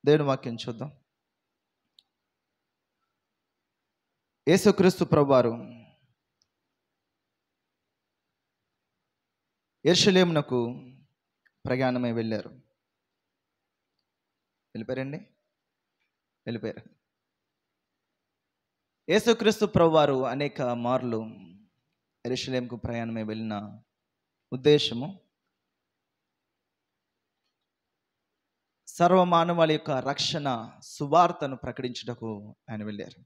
దేవుని వాక్యం చూద్దాం. యేసుక్రీస్తు ప్రభువారు యెరూషలేమునకు ప్రయాణమై వెళ్ళారు. వెళ్ళిపోయారండి? వెళ్ళిపోయారు. యేసుక్రీస్తు ప్రభువారు అనేక మార్లు యెరూషలేముకు ప్రయాణమై వెళ్ళిన ఉద్దేశము సర్వమానవాళి యొక్క రక్షణ సువార్తను ప్రకటించుటకు ఆయన వెళ్ళారు.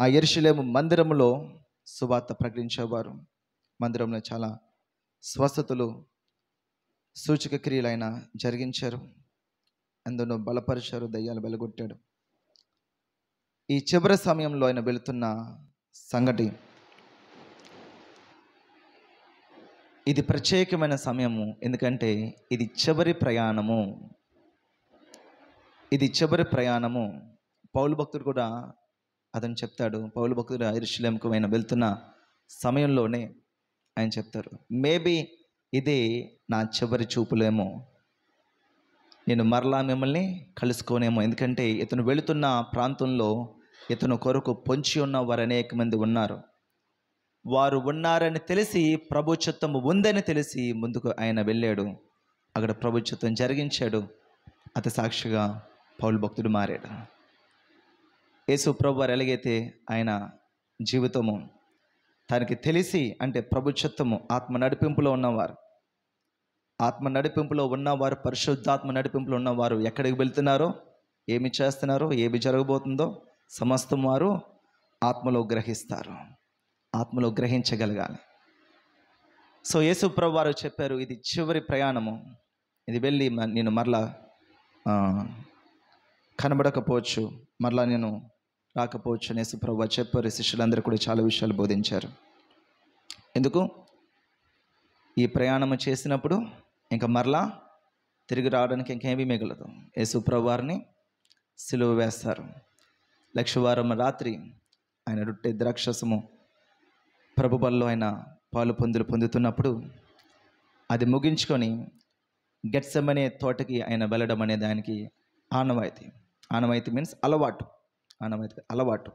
ఆ యెరూషలేము మందిరములో సువార్త ప్రకటించేవారు. మందిరంలో చాలా స్వస్థతలు, సూచక క్రియలు ఆయన జరిగించారు. అందులో బలపరిచారు, దయ్యాలు వెలగొట్టాడు. ఈ చివరి సమయంలో ఆయన వెళుతున్న సంగతి, ఇది ప్రత్యేకమైన సమయము. ఎందుకంటే ఇది చివరి ప్రయాణము. ఇది చివరి ప్రయాణము. పౌలు భక్తుడు కూడా అతను చెప్తాడు. పౌలు భక్తుడు యెరూషలేముకు ఆయన వెళ్తున్న సమయంలోనే ఆయన చెప్తారు, మేబీ ఇది నా చివరి చూపులేమో, నేను మరలా మిమ్మల్ని కలుసుకోనేమో. ఎందుకంటే ఇతను వెళుతున్న ప్రాంతంలో ఇతను కొరకు పొంచి ఉన్న వారు అనేక మంది ఉన్నారు. వారు ఉన్నారని తెలిసి, ప్రభు చిత్తము ఉందని తెలిసి ముందుకు ఆయన వెళ్ళాడు. అక్కడ ప్రభు చిత్తం జరిగించాడు. అతి సాక్షిగా పౌలు భక్తుడు మారాడు. యేసు ప్రభు వారు ఎలాగైతే ఆయన జీవితము తనకి తెలిసి, అంటే ప్రభు చిత్తము, ఆత్మ నడిపింపులో ఉన్నవారు, ఆత్మ నడిపింపులో ఉన్నవారు, పరిశుద్ధాత్మ నడిపింపులో ఉన్నవారు ఎక్కడికి వెళ్తున్నారో, ఏమి చేస్తున్నారో, ఏమి జరగబోతుందో సమస్తం వారు ఆత్మలో గ్రహిస్తారు. ఆత్మలో గ్రహించగలగాలి. సో యేసు ప్రభు వారు చెప్పారు, ఇది చివరి ప్రయాణము, ఇది వెళ్ళి నేను మరలా కనబడకపోవచ్చు, మరలా నేను రాకపోవచ్చు అని యేసు ప్రభు వారు చెప్పారు. శిష్యులందరూ కూడా చాలా విషయాలు బోధించారు. ఎందుకు? ఈ ప్రయాణము చేసినప్పుడు ఇంకా మరలా తిరిగి రావడానికి ఇంకేమీ మిగలదు. యేసు ప్రభు వారిని సిలువ వేస్తారు. లక్షవారం రాత్రి ఆయన రొట్టె ద్రాక్షసము ప్రభు బల్లో ఆయన పాలు పొందుతున్నప్పుడు అది ముగించుకొని గెత్సెమనే తోటకి ఆయన వెళ్ళడం అనేది ఆయనకి ఆనవాయితీ. ఆనవాయితీ మీన్స్ అలవాటు. అలవాటు.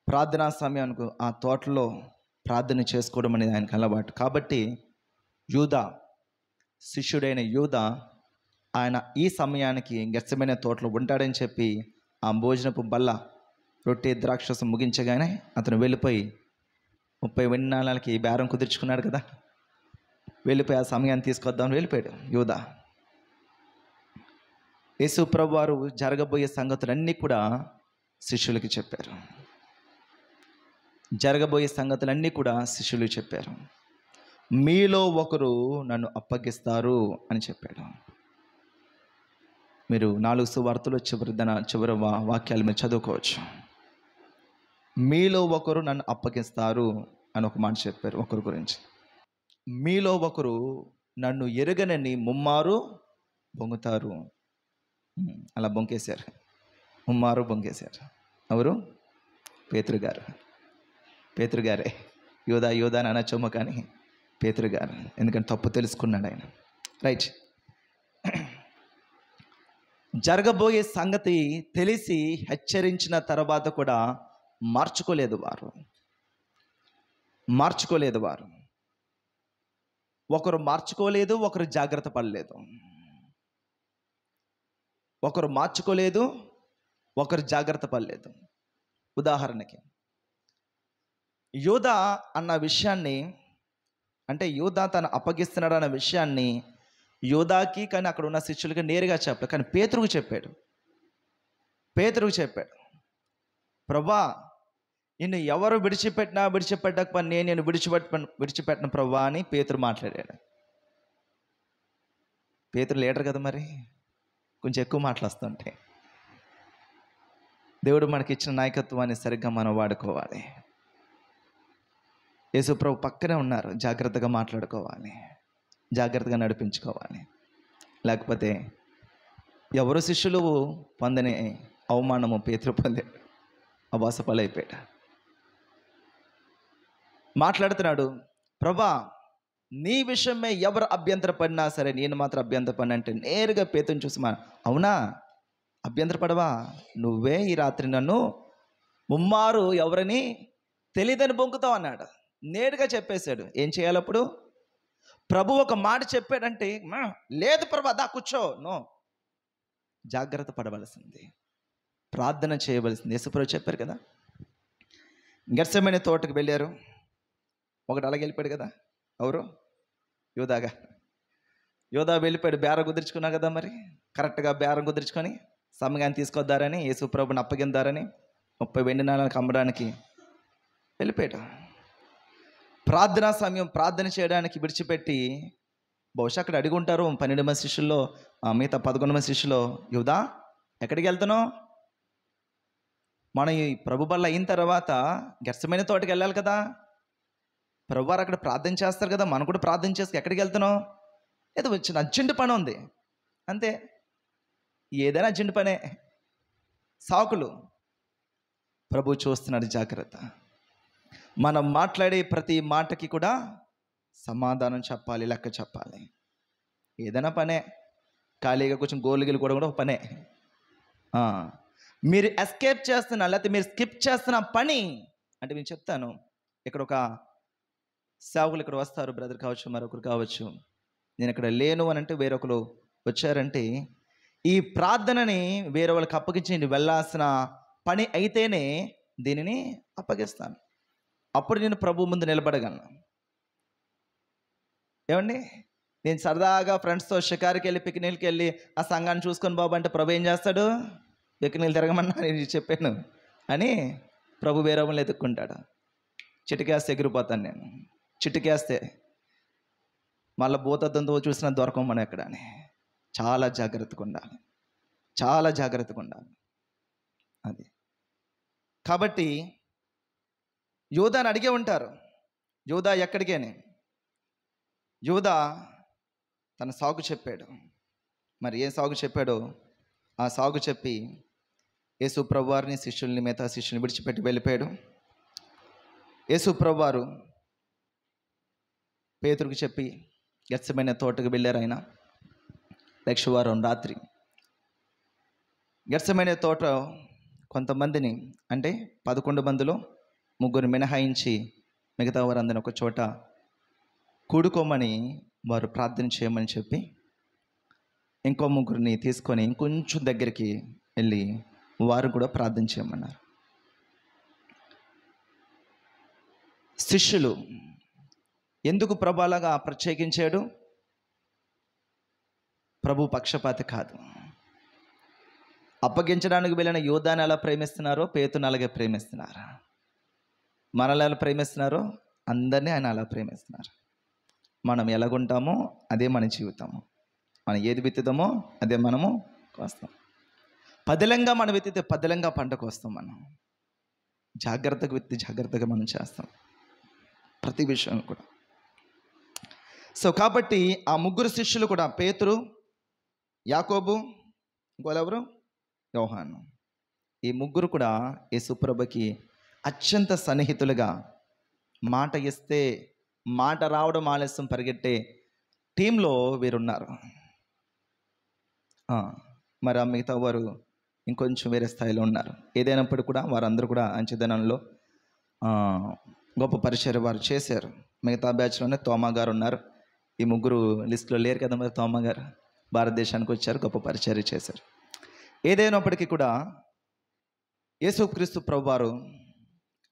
ప్రార్థనా సమయానికి ఆ తోటలో ప్రార్థన చేసుకోవడం అనేది ఆయనకు అలవాటు. కాబట్టి యూదా, శిష్యుడైన యూదా, ఆయన ఈ సమయానికి గెత్సెమనే తోటలో ఉంటాడని చెప్పి ఆ భోజనపు బల్ల రొట్టె ద్రాక్షసం ముగించగానే అతను వెళ్ళిపోయి 30 వెండి నాణాలకి బేరం కుదుర్చుకున్నాడు కదా, వెళ్ళిపోయి ఆ సమయాన్ని తీసుకొద్దామని వెళ్ళిపోయాడు యూదా. యేసు ప్రభు వారు జరగబోయే సంగతులన్నీ కూడా శిష్యులకి చెప్పారు. జరగబోయే సంగతులన్నీ కూడా శిష్యులు చెప్పారు. మీలో ఒకరు నన్ను అప్పగిస్తారు అని చెప్పాడు. మీరు 4 సువార్తలు చివరి వాక్యాలు మీరు చదువుకోవచ్చు. మీలో ఒకరు నన్ను అప్పగిస్తారు అని ఒక మాట చెప్పారు ఒకరి గురించి. మీలో ఒకరు నన్ను ఎరుగనని ముమ్మారు బొంగుతారు. అలా బొంకేశారు, ముమ్మారు బొంకేశారు. ఎవరు? పేతురు గారే. యోధా అని అనొచ్చేమో కానీ పేతురు గారు, ఎందుకంటే తప్పు తెలుసుకున్నాడు ఆయన. రైట్. జరగబోయే సంగతి తెలిసి హెచ్చరించిన తర్వాత కూడా మార్చుకోలేదు వారు. ఒకరు మార్చుకోలేదు, ఒకరు జాగ్రత్త పడలేదు. ఒకరు మార్చుకోలేదు, ఒకరు జాగ్రత్త పడలేదు. ఉదాహరణకి యూదా అన్న విషయాన్ని, అంటే యూదా తను అప్పగిస్తున్నాడు అన్న విషయాన్ని యూదాకి కానీ అక్కడ ఉన్న శిష్యులకి నేరుగా చెప్పాడు. కానీ పేతురుకు చెప్పాడు. ప్రభా, నిన్ను ఎవరు విడిచిపెట్టక నేను విడిచిపెట్టిన ప్రభా అని పేతురు మాట్లాడాడు. పేతురు లీడర్ కదా, మరి కొంచెం ఎక్కువ మాట్లాడుతుంటే దేవుడు మనకి ఇచ్చిన నాయకత్వాన్ని సరిగ్గా మనం వాడుకోవాలి. యేసు ప్రభు పక్కనే ఉన్నారు, జాగ్రత్తగా మాట్లాడుకోవాలి, జాగ్రత్తగా నడిపించుకోవాలి. లేకపోతే ఎవరు శిష్యులు పొందని అవమానము పేతురు పొందాడు, అబాసపాలైపోయాడు. మాట్లాడుతున్నాడు, ప్రభా నీ విషయమే ఎవరు అభ్యంతరపడినా సరే నేను మాత్రం అభ్యంతరపడిన అంటే నేరుగా పేతుని చూసి అవునా అభ్యంతరపడవా, నువ్వే ఈ రాత్రి నన్ను ముమ్మారు ఎవరని తెలియదని బొంకుతావు అన్నాడు. నేరుగా చెప్పేశాడు. ఏం చేయాలి అప్పుడు? ప్రభు ఒక మాట చెప్పాడంటే లేదు ప్రభు దా కూర్చో, నో, జాగ్రత్త పడవలసింది, ప్రార్థన చేయవలసింది. యేసుప్రభు చెప్పారు కదా, గెత్సేమనే తోటకు వెళ్ళారు. ఒకటి అలాగే వెళ్ళిపోయాడు కదా, ఎవరు? యోధా వెళ్ళిపోయాడు. బేరం కుదుర్చుకున్నా కదా, మరి కరెక్ట్గా బేరం కుదుర్చుకొని సమయాన్ని తీసుకొద్దారని, యేసుప్రభుని అప్పగిందారని 30 వెండి నాణాలకు అమ్మడానికి వెళ్ళిపోయాడు. ప్రార్థనా సమయం ప్రార్థన చేయడానికి విడిచిపెట్టి, బహుశా అక్కడ అడిగి ఉంటారు 12 మంది శిష్యుల్లో, మిగతా 11 మంది శిష్యులో, యోధా ఎక్కడికి వెళ్తున్నావు? మనం ఈ ప్రభు బల్ల అయిన తర్వాత గెత్సేమనే తోటకి వెళ్ళాలి కదా, ప్రభువారు అక్కడ ప్రార్థన చేస్తారు కదా, మనం కూడా ప్రార్థన చేసి ఎక్కడికి వెళ్తున్నావు? ఏదో వచ్చిన అర్జెంట్ పని ఉంది అంతే. ఏదైనా అర్జెంట్ పనే, సాకులు. ప్రభు చూస్తున్నాడు, జాగ్రత్త. మనం మాట్లాడే ప్రతి మాటకి కూడా సమాధానం చెప్పాలి, లెక్క చెప్పాలి. ఏదైనా పనే, ఖాళీగా కొంచెం గోలుగిలు కూడా ఒక పనే. మీరు ఎస్కేప్ చేస్తున్నా లేకపోతే మీరు స్కిప్ చేస్తున్న పని అంటే నేను చెప్తాను. ఇక్కడ ఒక సేవకులు ఇక్కడ వస్తారు, బ్రదర్ కావచ్చు, మరొకరు కావచ్చు. నేను ఇక్కడ లేను అని అంటే వేరొకరు వచ్చారంటే, ఈ ప్రార్థనని వేరే వాళ్ళకి అప్పగించి నేను వెళ్ళాల్సిన పని అయితేనే దీనిని అప్పగిస్తాను. అప్పుడు నేను ప్రభు ముందు నిలబడగలను. ఏమండి, నేను సరదాగా ఫ్రెండ్స్తో షికారుకి వెళ్ళి పిక్నిక్కి వెళ్ళి ఆ సంఘాన్ని చూసుకొని బాబు అంటే ప్రభు ఏం చేస్తాడు? పిక్నిక్లు తిరగమన్నా నేను చెప్పాను అని ప్రభు వేరే వాళ్ళని ఎత్తుక్కుంటాడు. చిటికేస్తే ఎగిరిపోతాను నేను. చిటికేస్తే మళ్ళీ భూతద్దంతో చూసినా దొరకం మనం ఎక్కడ అని. చాలా జాగ్రత్తగా ఉండాలి, చాలా జాగ్రత్తగా ఉండాలి. అది కాబట్టి యోధాని అడిగే ఉంటారు, యోధా ఎక్కడికి అని. యోధా తన సాగు చెప్పాడు. మరి ఏ సాగు చెప్పాడో ఆ సాగు చెప్పి యేసు ప్రభువారిని శిష్యుల్ని మిగతా శిష్యుల్ని విడిచిపెట్టి వెళ్ళిపోయాడు. యేసు ప్రభువారు పేతురుకు చెప్పి గెత్సేమనే తోటకు వెళ్ళారు. ఆయన లక్షవారం రాత్రి గెత్సేమనే తోట కొంతమందిని అంటే 11 మందిలో 3 మినహాయించి మిగతా వారందరిని ఒక చోట కూడుకోమని వారు ప్రార్థన చేయమని చెప్పి ఇంకో 3 తీసుకొని ఇంకొంచెం దగ్గరికి వెళ్ళి వారు కూడా ప్రార్థన చేయమన్నారు. శిష్యులు ఎందుకు ప్రభు అలాగా ప్రత్యేకించాడు? ప్రభు పక్షపాతి కాదు. అప్పగించడానికి వెళ్ళిన యోధాన్ని ఎలా ప్రేమిస్తున్నారో పేతుని అలాగే ప్రేమిస్తున్నారు. మనల్ని ఎలా ప్రేమిస్తున్నారో అందరినీ ఆయన అలా ప్రేమిస్తున్నారు. మనం ఎలాగుంటామో అదే మన జీవితము. మనం ఏది విత్తుతామో అదే మనము కోస్తాం. పదిలంగా మనం విత్తితే పదిలంగా పంటకు వస్తాం. మనం జాగ్రత్తగా విత్తి జాగ్రత్తగా మనం చేస్తాం ప్రతి విషయం కూడా. సో కాబట్టి ఆ 3 శిష్యులు కూడా పేతురు, యాకోబు, ఇంకోలెవరు? యోహాను. ఈ 3 కూడా యేసుప్రభుకి అత్యంత సన్నిహితులుగా, మాట ఇస్తే మాట రావడం ఆలస్యం పరిగెట్టే టీంలో వీరున్నారు. మరి ఆ మిగతా వారు ఇంకొంచెం వేరే స్థాయిలో ఉన్నారు. ఏదైనప్పుడు కూడా వారందరూ కూడా అంచెదనంలో గొప్ప పరిచర్య వారు చేశారు. మిగతా బ్యాచ్లోనే తోమా గారు ఉన్నారు. ఈ 3 లిస్టులో లేరు కదా. మరి తోమా గారు భారతదేశానికి వచ్చారు, గొప్ప పరిచర్య చేశారు. ఏదైనప్పటికీ కూడా యేసుక్రీస్తు ప్రభువారు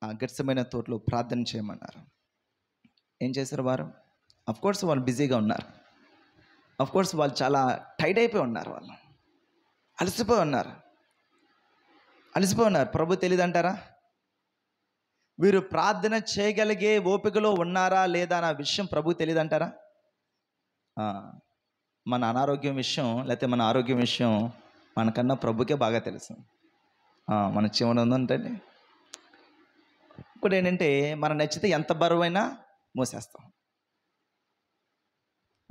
ఆ గెత్సేమనే తోటలో ప్రార్థన చేయమన్నారు. ఏం చేశారు వారు? అఫ్కోర్స్ వాళ్ళు బిజీగా ఉన్నారు. అఫ్కోర్స్ వాళ్ళు చాలా టైట్ అయిపోయి ఉన్నారు. వాళ్ళు అలసిపోయి ఉన్నారు. ప్రభు తెలియదు అంటారా? వీరు ప్రార్థన చేయగలిగే ఓపికలో ఉన్నారా లేదా అన్న విషయం ప్రభు తెలియదు అంటారా? మన అనారోగ్యం విషయం లేకపోతే మన ఆరోగ్యం విషయం మనకన్నా ప్రభుకే బాగా తెలుసు. మన జీవనం ఉందంటే ఇప్పుడు ఏంటంటే మనం నచ్చితే ఎంత బరువైనా మోసేస్తాం.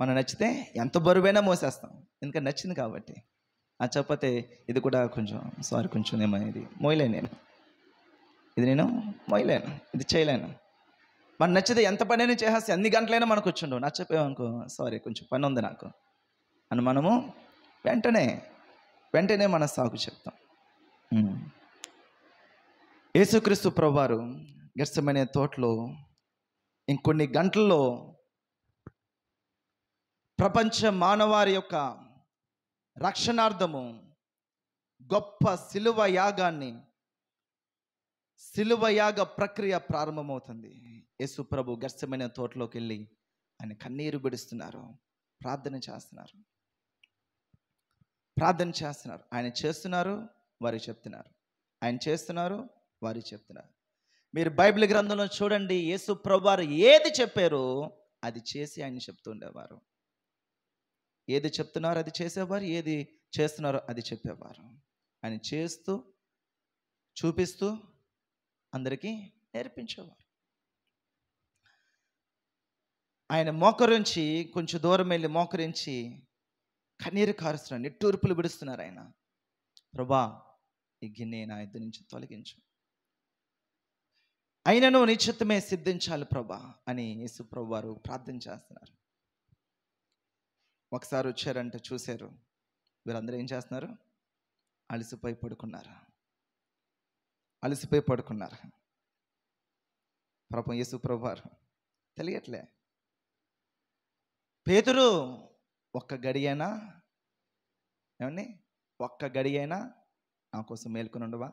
మనం నచ్చితే ఎంత బరువైనా మోసేస్తాం, ఎందుకంటే నచ్చింది కాబట్టి. చెప్పతే ఇది కూడా కొంచెం ఏమో ఇది మోయలేను, ఇది మోయలేను, ఇది చేయలేను. మన నచ్చితే ఎంత పనైనా చేసేస్తే అన్ని గంటలైనా మనకు వచ్చిండు. నచ్చపోయామనుకో, సారీ కొంచెం పని ఉంది నాకు అని మనము వెంటనే మన సాకు చెప్తాం. యేసుక్రీస్తు ప్రభువారు గెత్సెమనే తోటలో ఇంకొన్ని గంటల్లో ప్రపంచ మానవారి యొక్క రక్షణార్థము గొప్ప శిలువ యాగ ప్రక్రియ ప్రారంభమవుతుంది. యేసు ప్రభు గెత్సెమనే తోటలోకి వెళ్ళి ఆయన కన్నీరు బిడుస్తున్నారు, ప్రార్థన చేస్తున్నారు. ఆయన చేస్తున్నారు, వారు చెప్తున్నారు. ఆయన చేస్తున్నారు, వారు చెప్తున్నారు. మీరు బైబిల్ గ్రంథంలో చూడండి, యేసు ప్రభు వారు ఏది చెప్పారో అది చేసి ఆయన చెప్తుండేవారు. ఏది చెప్తున్నారో అది చేసేవారు, ఏది చేస్తున్నారో అది చెప్పేవారు. ఆయన చేస్తూ చూపిస్తూ అందరికీ నేర్పించేవారు. ఆయన మోకరించి కొంచెం దూరం వెళ్ళి మోకరించి కన్నీరు కారుస్తున్నారు, నిట్టూర్పులు విడుస్తున్నారు. ఆయన, ప్రభా ఈ గిన్నె నా ఎద్దు నుంచి తొలగించు, అయినను నీ చిత్తమే సిద్ధించాలి ప్రభా అని యేసు ప్రభు వారు ప్రార్థన చేస్తున్నారు. ఒకసారి వచ్చారంటే చూశారు, వీరందరూ ఏం చేస్తున్నారు? అలసిపోయి పడుకున్నారు. పాపం యేసు ప్రభు వారు తెలియట్లే. పేతురు ఒక్క గడియైనా నా కోసం మేల్కొని ఉండవా?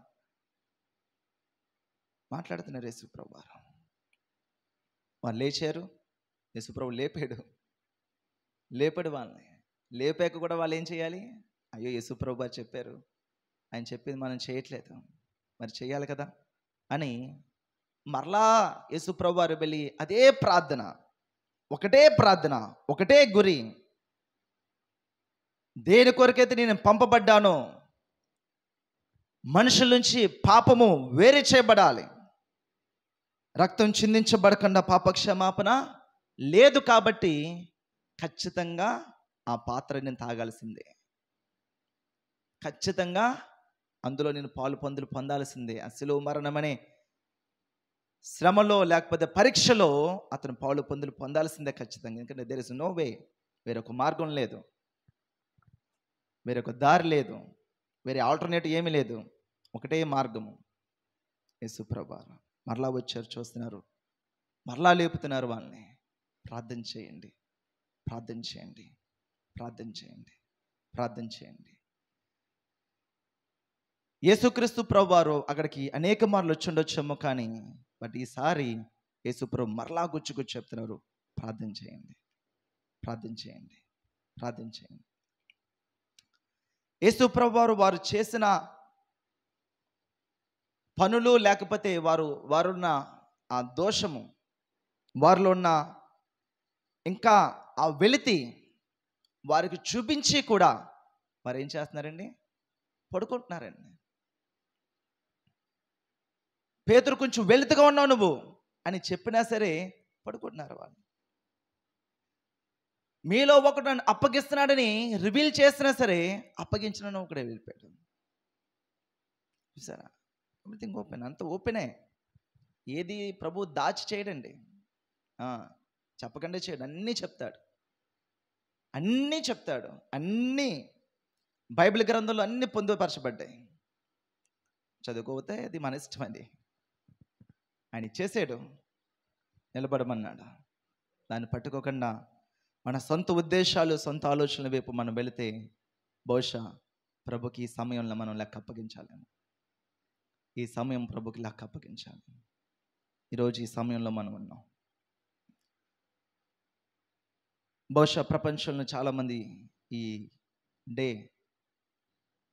మాట్లాడుతున్నారు యేసు ప్రభు వారు. వాళ్ళు లేచారు, యేసు ప్రభు లేపాడు వాళ్ళని. లేపాక కూడా వాళ్ళు ఏం చేయాలి? అయ్యో యేసు ప్రభు వారు చెప్పారు, ఆయన చెప్పింది మనం చేయట్లేదు, మరి చేయాలి కదా అని మరలా యేసు ప్రభు వారు వెళ్ళి అదే ప్రార్థన, ఒకటే గురి. దేని కొరకైతే నేను పంపబడ్డానో, మనుషుల నుంచి పాపము వేరే చేయబడాలి, రక్తం చిందించబడకుండా పాపక్షమాపణ లేదు, కాబట్టి ఖచ్చితంగా ఆ పాత్ర నేను తాగాల్సిందే, ఖచ్చితంగా అందులో నేను పాలు పొందాల్సిందే. ఆ శిలువ మరణమనే శ్రమలో లేకపోతే పరీక్షలో అతను పాలు పొందాల్సిందే ఖచ్చితంగా. ఎందుకంటే దేర్ ఇస్ నో వే, వేరొక మార్గం లేదు, వేరొక దారి లేదు, వేరే ఆల్టర్నేటివ్ ఏమీ లేదు, ఒకటే మార్గము యేసు ప్రభువు. మరలా వచ్చారు, చూస్తున్నారు, మరలా లేపుతున్నారు వాళ్ళని. ప్రార్థన చేయండి. యేసుక్రీస్తు ప్రభువారు అక్కడికి అనేక మార్లు వచ్చి ఉండొచ్చేమో, కానీ బట్ ఈసారి యేసు ప్రభు మరలా గుచ్చి చెప్తున్నారు, ప్రార్థన చేయండి. యేసు ప్రభువారు వారు చేసిన పనులు, లేకపోతే వారున్న ఆ దోషము, వారిలో ఉన్న ఇంకా ఆ వెలితి వారికి చూపించి కూడా వారు ఏం చేస్తున్నారండి? పడుకుంటున్నారండి. పేతురు కొంచెం వెలితిగా ఉన్నావు నువ్వు అని చెప్పినా సరే పడుకుంటున్నారు వాళ్ళు. మీలో ఒకడు నన్ను అప్పగిస్తున్నాడని రివీల్ చేసినా సరే అప్పగించిన ఒకడే వెళ్ళిపోయాడు. చూసారా? ఎవ్రీథింగ్ ఓపెన్, అంత ఓపెనే. ఏది ప్రభు దాచి చేయడండి, చెప్పకుండా చేయడు. అన్నీ చెప్తాడు. అన్నీ బైబిల్ గ్రంథంలో అన్నీ పొందుపరచబడ్డాయి. చదువుకోతే అది మన ఇష్టం. అది ఆయన ఇచ్చేసాడు, నిలబడమన్నాడు. దాన్ని పట్టుకోకుండా మన సొంత ఉద్దేశాలు, సొంత ఆలోచనల వైపు మనం వెళితే బహుశా ప్రభుకి ఈ సమయంలో మనం లెక్క అప్పగించాలేమో. ఈ సమయం ప్రభుకి లెక్క అప్పగించాలి. ఈరోజు ఈ సమయంలో మనం ఉన్నాం. బహుశా ప్రపంచంలో చాలామంది ఈ డే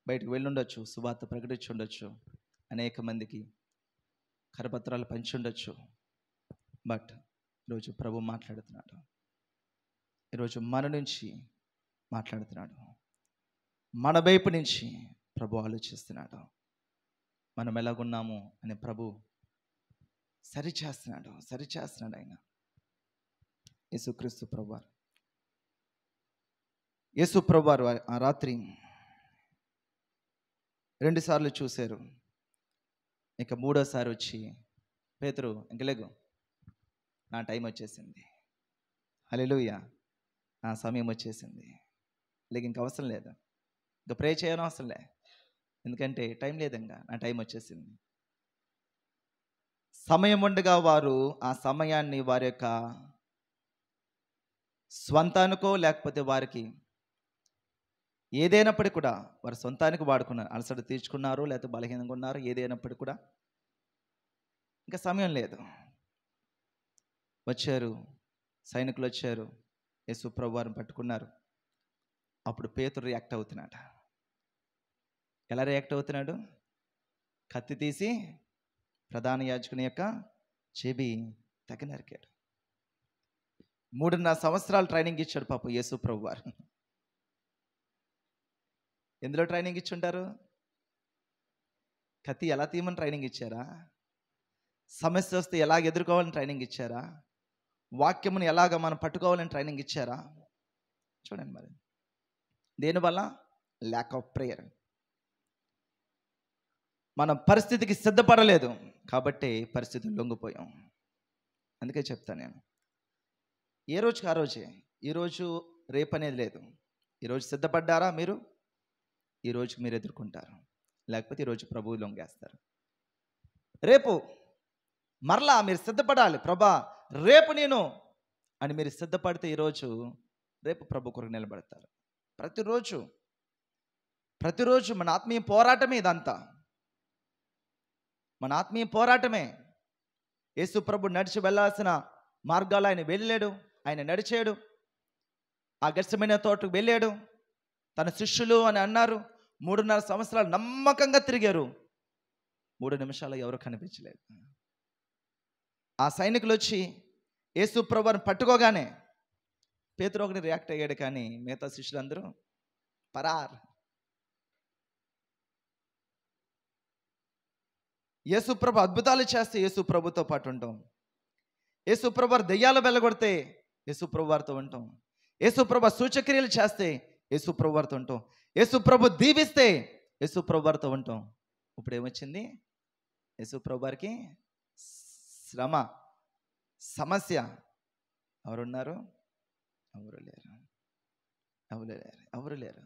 బయటకు వెళ్ళుండొచ్చు, సువార్త ప్రకటించి ఉండొచ్చు, అనేక మందికి కరపత్రాలు పంచి ఉండొచ్చు. బట్ ఈరోజు ప్రభు మాట్లాడుతున్నాడు. ఈరోజు మన నుంచి మాట్లాడుతున్నాడు, మన వైపు నుంచి ప్రభు ఆలోచిస్తున్నాడు. మనం ఎలాగున్నాము అని ప్రభు సరిచేస్తున్నాడు. ఆయన యేసుక్రీస్తు ప్రభువారు. యేసు ప్రభువారు ఆ రాత్రి 2 సార్లు చూశారు. ఇక 3వ సారి వచ్చి, పేతురు ఇంక లేగు, నా టైం వచ్చేసింది, హల్లెలూయా, నా సమయం వచ్చేసింది, లేక ఇంక అవసరం లేదు, ఇంకా ప్రే చేయడం అవసరం లే, ఎందుకంటే టైం లేదు, ఇంకా నా టైం వచ్చేసింది. సమయం ఉండగా వారు ఆ సమయాన్ని వారి యొక్క స్వంతానికో లేకపోతే వారికి ఏదైనప్పటికీ కూడా వారి సొంతానికి వాడుకున్నారు, అలసట తీర్చుకున్నారు, లేకపోతే బలహీనంగా ఉన్నారు, ఏదైనప్పటికీ కూడా ఇంకా సమయం లేదు. వచ్చారు, సైనికులు వచ్చారు, యేసు ప్రభు వారిని పట్టుకున్నారు. అప్పుడు పేతురు రియాక్ట్ అవుతున్నాడు. ఎలా రియాక్ట్ అవుతున్నాడు? కత్తి తీసి ప్రధాన యాజకుని యొక్క చెవి తెగ నరికాడు. 3.5 సంవత్సరాలు ట్రైనింగ్ ఇచ్చాడు పాపం యేసు ప్రభు వారు. ఎందులో ట్రైనింగ్ ఇచ్చుంటారు? కత్తి ఎలా తీయమని ట్రైనింగ్ ఇచ్చారా? సమస్య వస్తే ఎలాగ ఎదుర్కోవాలని ట్రైనింగ్ ఇచ్చారా? వాక్యమును ఎలాగ మనం పట్టుకోవాలని ట్రైనింగ్ ఇచ్చారా? చూడండి మరి దేనివల్ల? Lack of prayer. మనం పరిస్థితికి సిద్ధపడలేదు కాబట్టి పరిస్థితులు లొంగిపోయాం. అందుకే చెప్తాను నేను, ఏ రోజుకి ఆ రోజే, ఈరోజు రేపు అనేది లేదు. ఈరోజు సిద్ధపడ్డారా మీరు, ఈరోజుకి మీరు ఎదుర్కొంటారు, లేకపోతే ఈరోజు ప్రభువు లొంగేస్తారు. రేపు మరలా మీరు సిద్ధపడాలి. ప్రభా రేపు నేను అని మీరు సిద్ధపడితే ఈరోజు రేపు ప్రభు కొరకు నిలబడతారు. ప్రతిరోజు మన ఆత్మీయ పోరాటమే ఇదంతా, మన ఆత్మీయ పోరాటమే. యేసు ప్రభు నడిచి వెళ్ళాల్సిన మార్గాలు ఆయన వెళ్ళాడు, ఆయన నడిచాడు. ఆ గెత్సేమనే తోటకు వెళ్ళాడు. తన శిష్యులు అని అన్నారు. 3.5 సంవత్సరాలు నమ్మకంగా తిరిగారు. 3 నిమిషాలు ఎవరు కనిపించలేదు. ఆ సైనికులు వచ్చి యేసు ప్రభువుని పట్టుకోగానే పేతురు ఒకటి రియాక్ట్ అయ్యాడు, కానీ మిగతా శిష్యులందరూ పరార్. యేసు ప్రభు అద్భుతాలు చేస్తే యేసు ప్రభుతో పాటు ఉంటాం. యేసు ప్రభు వారు దెయ్యాలు వెళ్ళగొడితే యేసు ప్రభు వారితో ఉంటాం. యేసు ప్రభు సూచక్రియలు చేస్తే యేసు ప్రభు వారితో ఉంటాం. యేసు ప్రభు దీవిస్తే యేసు ప్రభు వారితో ఉంటాం. ఇప్పుడు ఏమొచ్చింది? యేసు ప్రభు వారికి శ్రమ, సమస్య. ఎవరున్నారు? ఎవరు లేరు.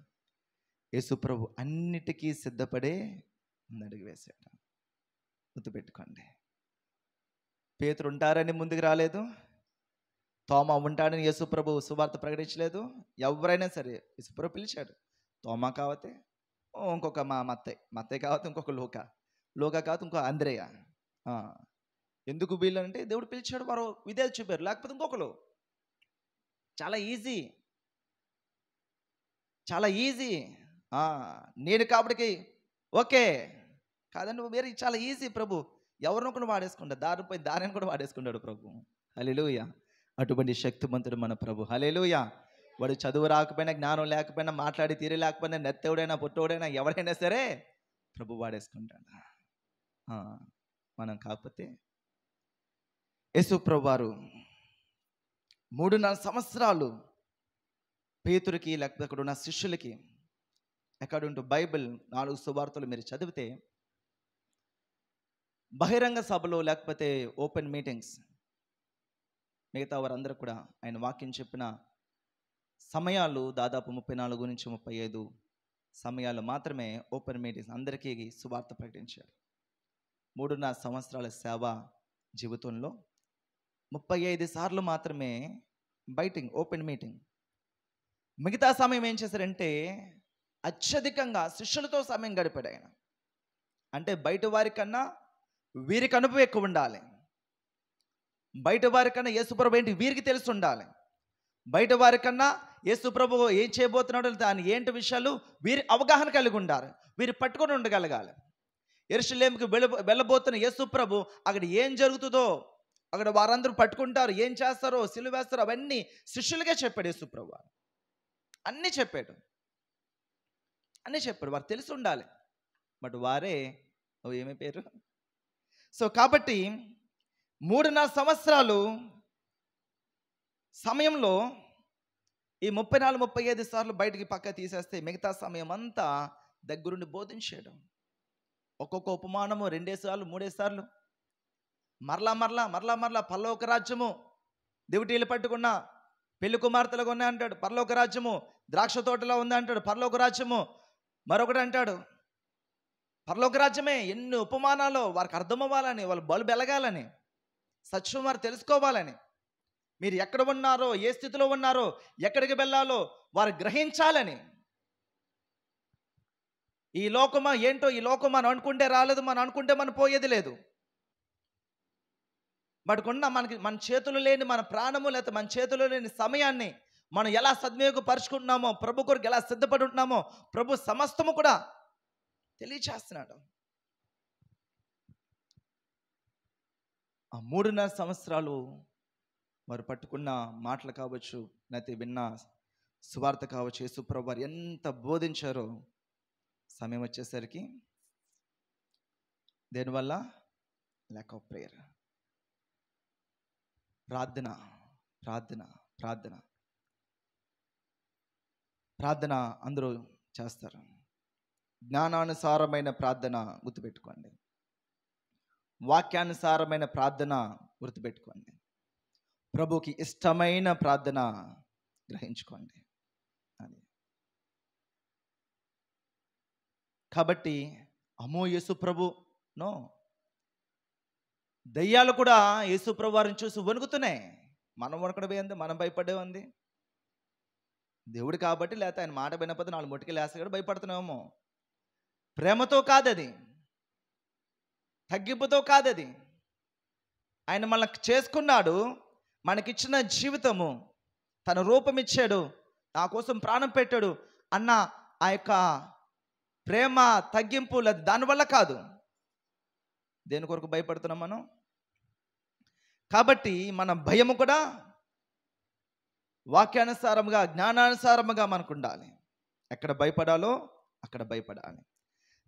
యేసు ప్రభు అన్నిటికీ సిద్ధపడే ముందడుగు వేశాడు. గుర్తుపెట్టుకోండి. పేతురు ఉంటారని ముందుకు రాలేదు, తోమా ఉంటాడని యేసు ప్రభు సువార్త ప్రకటించలేదు. ఎవరైనా సరే యేసు ప్రభు పిలిచాడు. తోమా కావతే ఇంకొక మత్తయి కావతే ఇంకొక లోకా కావతే ఇంకో అంద్రేయ. ఎందుకు వీళ్ళు అంటే దేవుడు పిలిచాడు, వారు విధేయత చూపారు, లేకపోతే ఇంకొకరు. చాలా ఈజీ. నేను కాబట్టికి ఓకే కాదండి, వేరే చాలా ఈజీ. ప్రభు ఎవరినో కూడా వాడేసుకుంటాడు, దారిపై దారిని కూడా వాడేసుకుంటాడు ప్రభు. హల్లెలూయా. అటువంటి శక్తిమంతుడు మన ప్రభు. హల్లెలూయా. వాడు చదువు రాకపోయినా, జ్ఞానం లేకపోయినా, మాట్లాడి తీరే లేకపోయినా, నెత్తవుడైనా పొట్టోడైనా ఎవడైనా సరే ప్రభు వాడేసుకుంటాడు. మనం కాకపోతే యేసు ప్రభు వారు 3.5 సంవత్సరాలు పేతురికి లేకపోతే అక్కడ ఉన్న శిష్యులకి, అకార్డింగ్ టు బైబిల్ 4 సువార్తలు మీరు చదివితే, బహిరంగ సభలో లేకపోతే ఓపెన్ మీటింగ్స్, మిగతా వారందరూ కూడా ఆయన వాక్యం చెప్పిన సమయాలు దాదాపు 34 నుంచి 35 సమయాలు మాత్రమే ఓపెన్ మీటింగ్స్, అందరికీ సువార్త ప్రకటించారు. 3.5 సంవత్సరాల సేవ జీవితంలో 35 సార్లు మాత్రమే బైటింగ్, ఓపెన్ మీటింగ్. మిగతా సమయం ఏం చేశారంటే అత్యధికంగా శిష్యులతో సమయం గడిపాడు ఆయన. అంటే బయట వారికన్నా వీరికి అనుభవం ఎక్కువ ఉండాలి. బయట వారికన్నా యేసుప్రభు ఏంటి వీరికి తెలిసి ఉండాలి. బయట వారికన్నా యేసుప్రభు ఏం చేయబోతున్నాడో దాని ఏంటి విషయాలు వీరి అవగాహన కలిగి ఉండాలి, వీరు పట్టుకొని ఉండగలగాలి. యెరూషలేముకి వెళ్ళబోతున్న యేసుప్రభు అక్కడ ఏం జరుగుతుందో, అక్కడ వారందరూ పట్టుకుంటారు, ఏం చేస్తారో, సిలువ వేస్తారో, అవన్నీ శిష్యులకే చెప్పాడు యేసుప్రభు. అన్నీ చెప్పాడు. వారు తెలిసి ఉండాలి. బట్ వారే ఏమైపోయారు. సో కాబట్టి 3.5 సంవత్సరాలు సమయంలో ఈ 34-35 సార్లు బయటికి పక్క తీసేస్తే మిగతా సమయం అంతా దగ్గరుండి బోధించాడు. ఒక్కొక్క ఉపమానము 2 సార్లు 3 సార్లు, మరలా పరలోక రాజ్యము దివిటీలు పట్టుకున్న పెళ్లి కుమార్తెలుగా ఉన్నాయి అంటాడు. పరలోక రాజ్యము ద్రాక్ష తోటలో ఉంది అంటాడు. పరలోక రాజ్యము మరొకటి అంటాడు. పరలోక రాజ్యమే ఎన్ని ఉపమానాలు వారికి అర్థమవ్వాలని, వాళ్ళ బలు బెలగాలని, సత్యం వారు తెలుసుకోవాలని, మీరు ఎక్కడ ఉన్నారో, ఏ స్థితిలో ఉన్నారో, ఎక్కడికి వెళ్ళాలో వారు గ్రహించాలని. ఈ లోకమా ఏంటో, ఈ లోకం మనం అనుకుంటే రాలేదు, మనం అనుకుంటే మనం పోయేది లేదు. వాటికున్న మన చేతులు లేని మన ప్రాణము, లేకపోతే మన చేతులు లేని సమయాన్ని మనం ఎలా సద్వినియోగపరుచుకుంటున్నామో, ప్రభు కొరకు ఎలా సిద్ధపడి ఉంటున్నామో ప్రభు సమస్తము కూడా తెలియచేస్తున్నాడు. ఆ 3.5 సంవత్సరాలు వారు పట్టుకున్న మాటలు కావచ్చు, లేకపోతే విన్న సువార్త కావచ్చు, యేసుప్రభు వారు ఎంత బోధించారో, సమయం వచ్చేసరికి దేనివల్ల ల్యాక్ ఆఫ్ ప్రేయర్. ప్రార్థన ప్రార్థన ప్రార్థన ప్రార్థన అందరూ చేస్తారు. జ్ఞానానుసారమైన ప్రార్థన గుర్తుపెట్టుకోండి, వాక్యానుసారమైన ప్రార్థన గుర్తుపెట్టుకోండి, ప్రభుకి ఇష్టమైన ప్రార్థన గ్రహించుకోండి. అది కాబట్టి అమ్మో యేసు ప్రభు నో, దయ్యాలు కూడా యేసు ప్రభు వారిని చూసి వణుకుతున్నాయి. మనం వణకడమే ఉంది, మనం భయపడే ఉంది. దేవుడు కాబట్టి, లేకపోతే ఆయన మాట వినకపోతే 4 మొట్టికి లేస్తాడు భయపడుతున్నామేమో. ప్రేమతో కాదది, తగ్గింపుతో కాదది. ఆయన మనకు చేసుకున్నాడు, మనకిచ్చిన జీవితము, తన రూపం ఇచ్చాడు, నా కోసం ప్రాణం పెట్టాడు అన్న ఆ యొక్క ప్రేమ, తగ్గింపు లేదు, దానివల్ల కాదు. దేని కొరకు భయపడుతున్నాం మనం? కాబట్టి మన భయము కూడా వాక్యానుసారముగా, జ్ఞానానుసారముగా మనకు ఉండాలి. ఎక్కడ భయపడాలో అక్కడ భయపడాలి.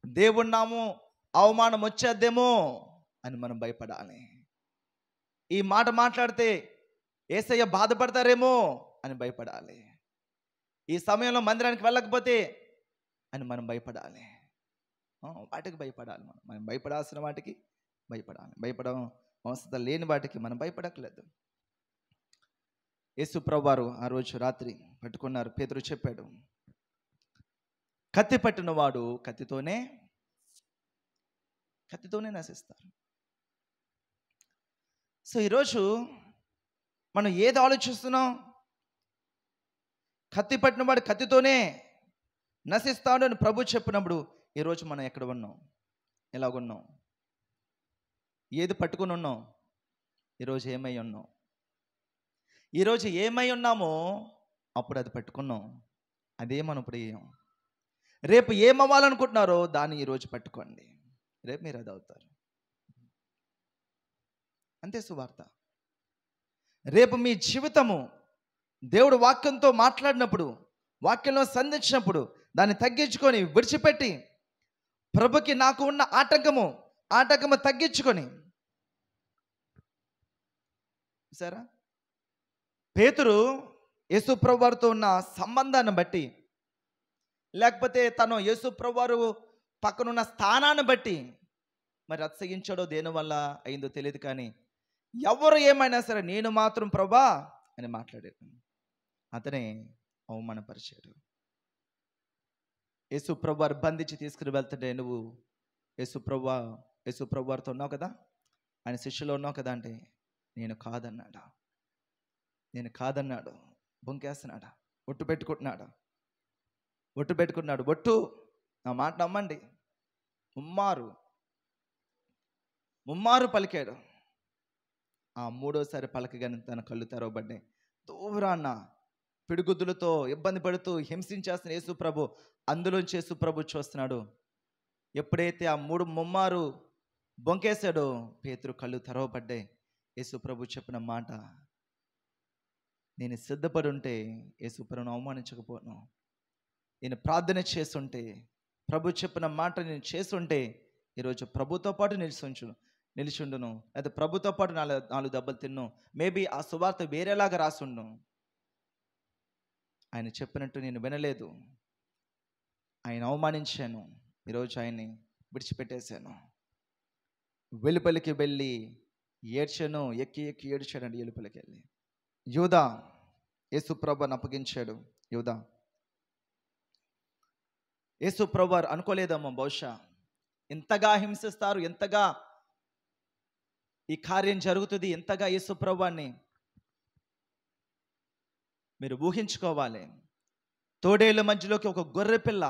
దేవుడి నామం అవమానం వచ్చేద్దేమో అని మనం భయపడాలి. ఈ మాట మాట్లాడితే యేసయ్య బాధపడతారేమో అని భయపడాలి. ఈ సమయంలో మందిరానికి వెళ్ళకపోతే అని మనం భయపడాలి. వాటికి భయపడాలి. మనం భయపడాల్సిన వాటికి భయపడాలి. భయపడడం అవసరం లేని వాటికి మనం భయపడట్లేదు. యేసు ప్రభువారు ఆ రోజు రాత్రి పట్టుకున్నారు. పేతురు చెప్పాడు, కత్తి పట్టిన వాడు కత్తితోనే నశిస్తారు. సో ఈరోజు మనం ఏది ఆలోచిస్తున్నాం? కత్తి పట్టిన వాడు కత్తితోనే నశిస్తాడు అని ప్రభు చెప్పినప్పుడు ఈరోజు మనం ఎక్కడ ఉన్నాం? ఎలాగున్నాం? ఏది పట్టుకుని ఉన్నాం? ఈరోజు ఏమై ఉన్నాం? ఈరోజు ఏమై ఉన్నామో అప్పుడు అది పట్టుకున్నాం, అదే మనం ఇప్పుడు ఏం. రేపు ఏమవ్వాలనుకుంటున్నారో దాన్ని ఈరోజు పట్టుకోండి, రేపు మీరు అది అవుతారు. అంతే సువార్త. రేపు మీ జీవితము దేవుడు వాక్యంతో మాట్లాడినప్పుడు, వాక్యంలో సంధించినప్పుడు దాన్ని తగ్గించుకొని విడిచిపెట్టి ప్రభుకి నాకు ఉన్న ఆటంకము తగ్గించుకొని. సరే, పేతురు యేసు ప్రభు వారితో ఉన్న సంబంధాన్ని బట్టి, లేకపోతే తను యేసు ప్రభు వారు పక్కనున్న స్థానాన్ని బట్టి మరి అతిశయించాడో దేనివల్ల అయిందో తెలియదు, కానీ ఎవరు ఏమైనా సరే నేను మాత్రం ప్రభా అని మాట్లాడాడు. అతనే అవమానపరిచాడు. యేసు ప్రభు వారు బంధించి తీసుకుని వెళ్తుంటే, నువ్వు యేసు ప్రభు వారితో ఉన్నావు కదా, ఆయన శిష్యులో ఉన్నావు కదా అంటే, నేను కాదన్నాడు. బొంకేస్తున్నాడు, ఒట్టు పెట్టుకుంటున్నాడు. నా మాట నమ్మండి. ముమ్మారు పలికాడు. ఆ 3వసారి పలకగానే తన కళ్ళు తెరవబడ్డాయి. దూరాన్న పిడిగుద్దులతో ఇబ్బంది పడుతూ హింసించేస్తున్న యేసు ప్రభు, అందులోంచి యేసు ప్రభు చూస్తున్నాడు. ఎప్పుడైతే ఆ 3 ముమ్మారు బొంకేశాడో పేతురు కళ్ళు తెరవబడ్డాయి. యేసు ప్రభు చెప్పిన మాట, నేను సిద్ధపడి ఉంటే యేసు ప్రభువును అవమానించకపోను. నేను ప్రార్థన చేస్తుంటే, ప్రభు చెప్పిన మాట నేను చేస్తుంటే ఈరోజు ప్రభుతో పాటు నిలిచుండును, లేదా ప్రభుతో పాటు 4 దెబ్బలు తిన్ను. మేబీ ఆ సువార్త వేరేలాగా రాసుండు. ఆయన చెప్పినట్టు నేను వినలేదు, ఆయన అవమానించాను, ఈరోజు ఆయన్ని విడిచిపెట్టేశాను. వెలుపలికి వెళ్ళి ఏడ్చాను, ఎక్కి ఏడ్చాడండి. వెలుపలికి వెళ్ళి యూదా యేసు ప్రభుని అప్పగించాడు. యూదా యేసు ప్రభు అనుకోలేదమ్మా, బహుశా ఎంతగా హింసిస్తారు, ఎంతగా ఈ కార్యం జరుగుతుంది, ఎంతగా యేసు ప్రభుని మీరు ఊహించుకోవాలి. తోడేళ్ళ మధ్యలోకి ఒక గొర్రెపిల్ల,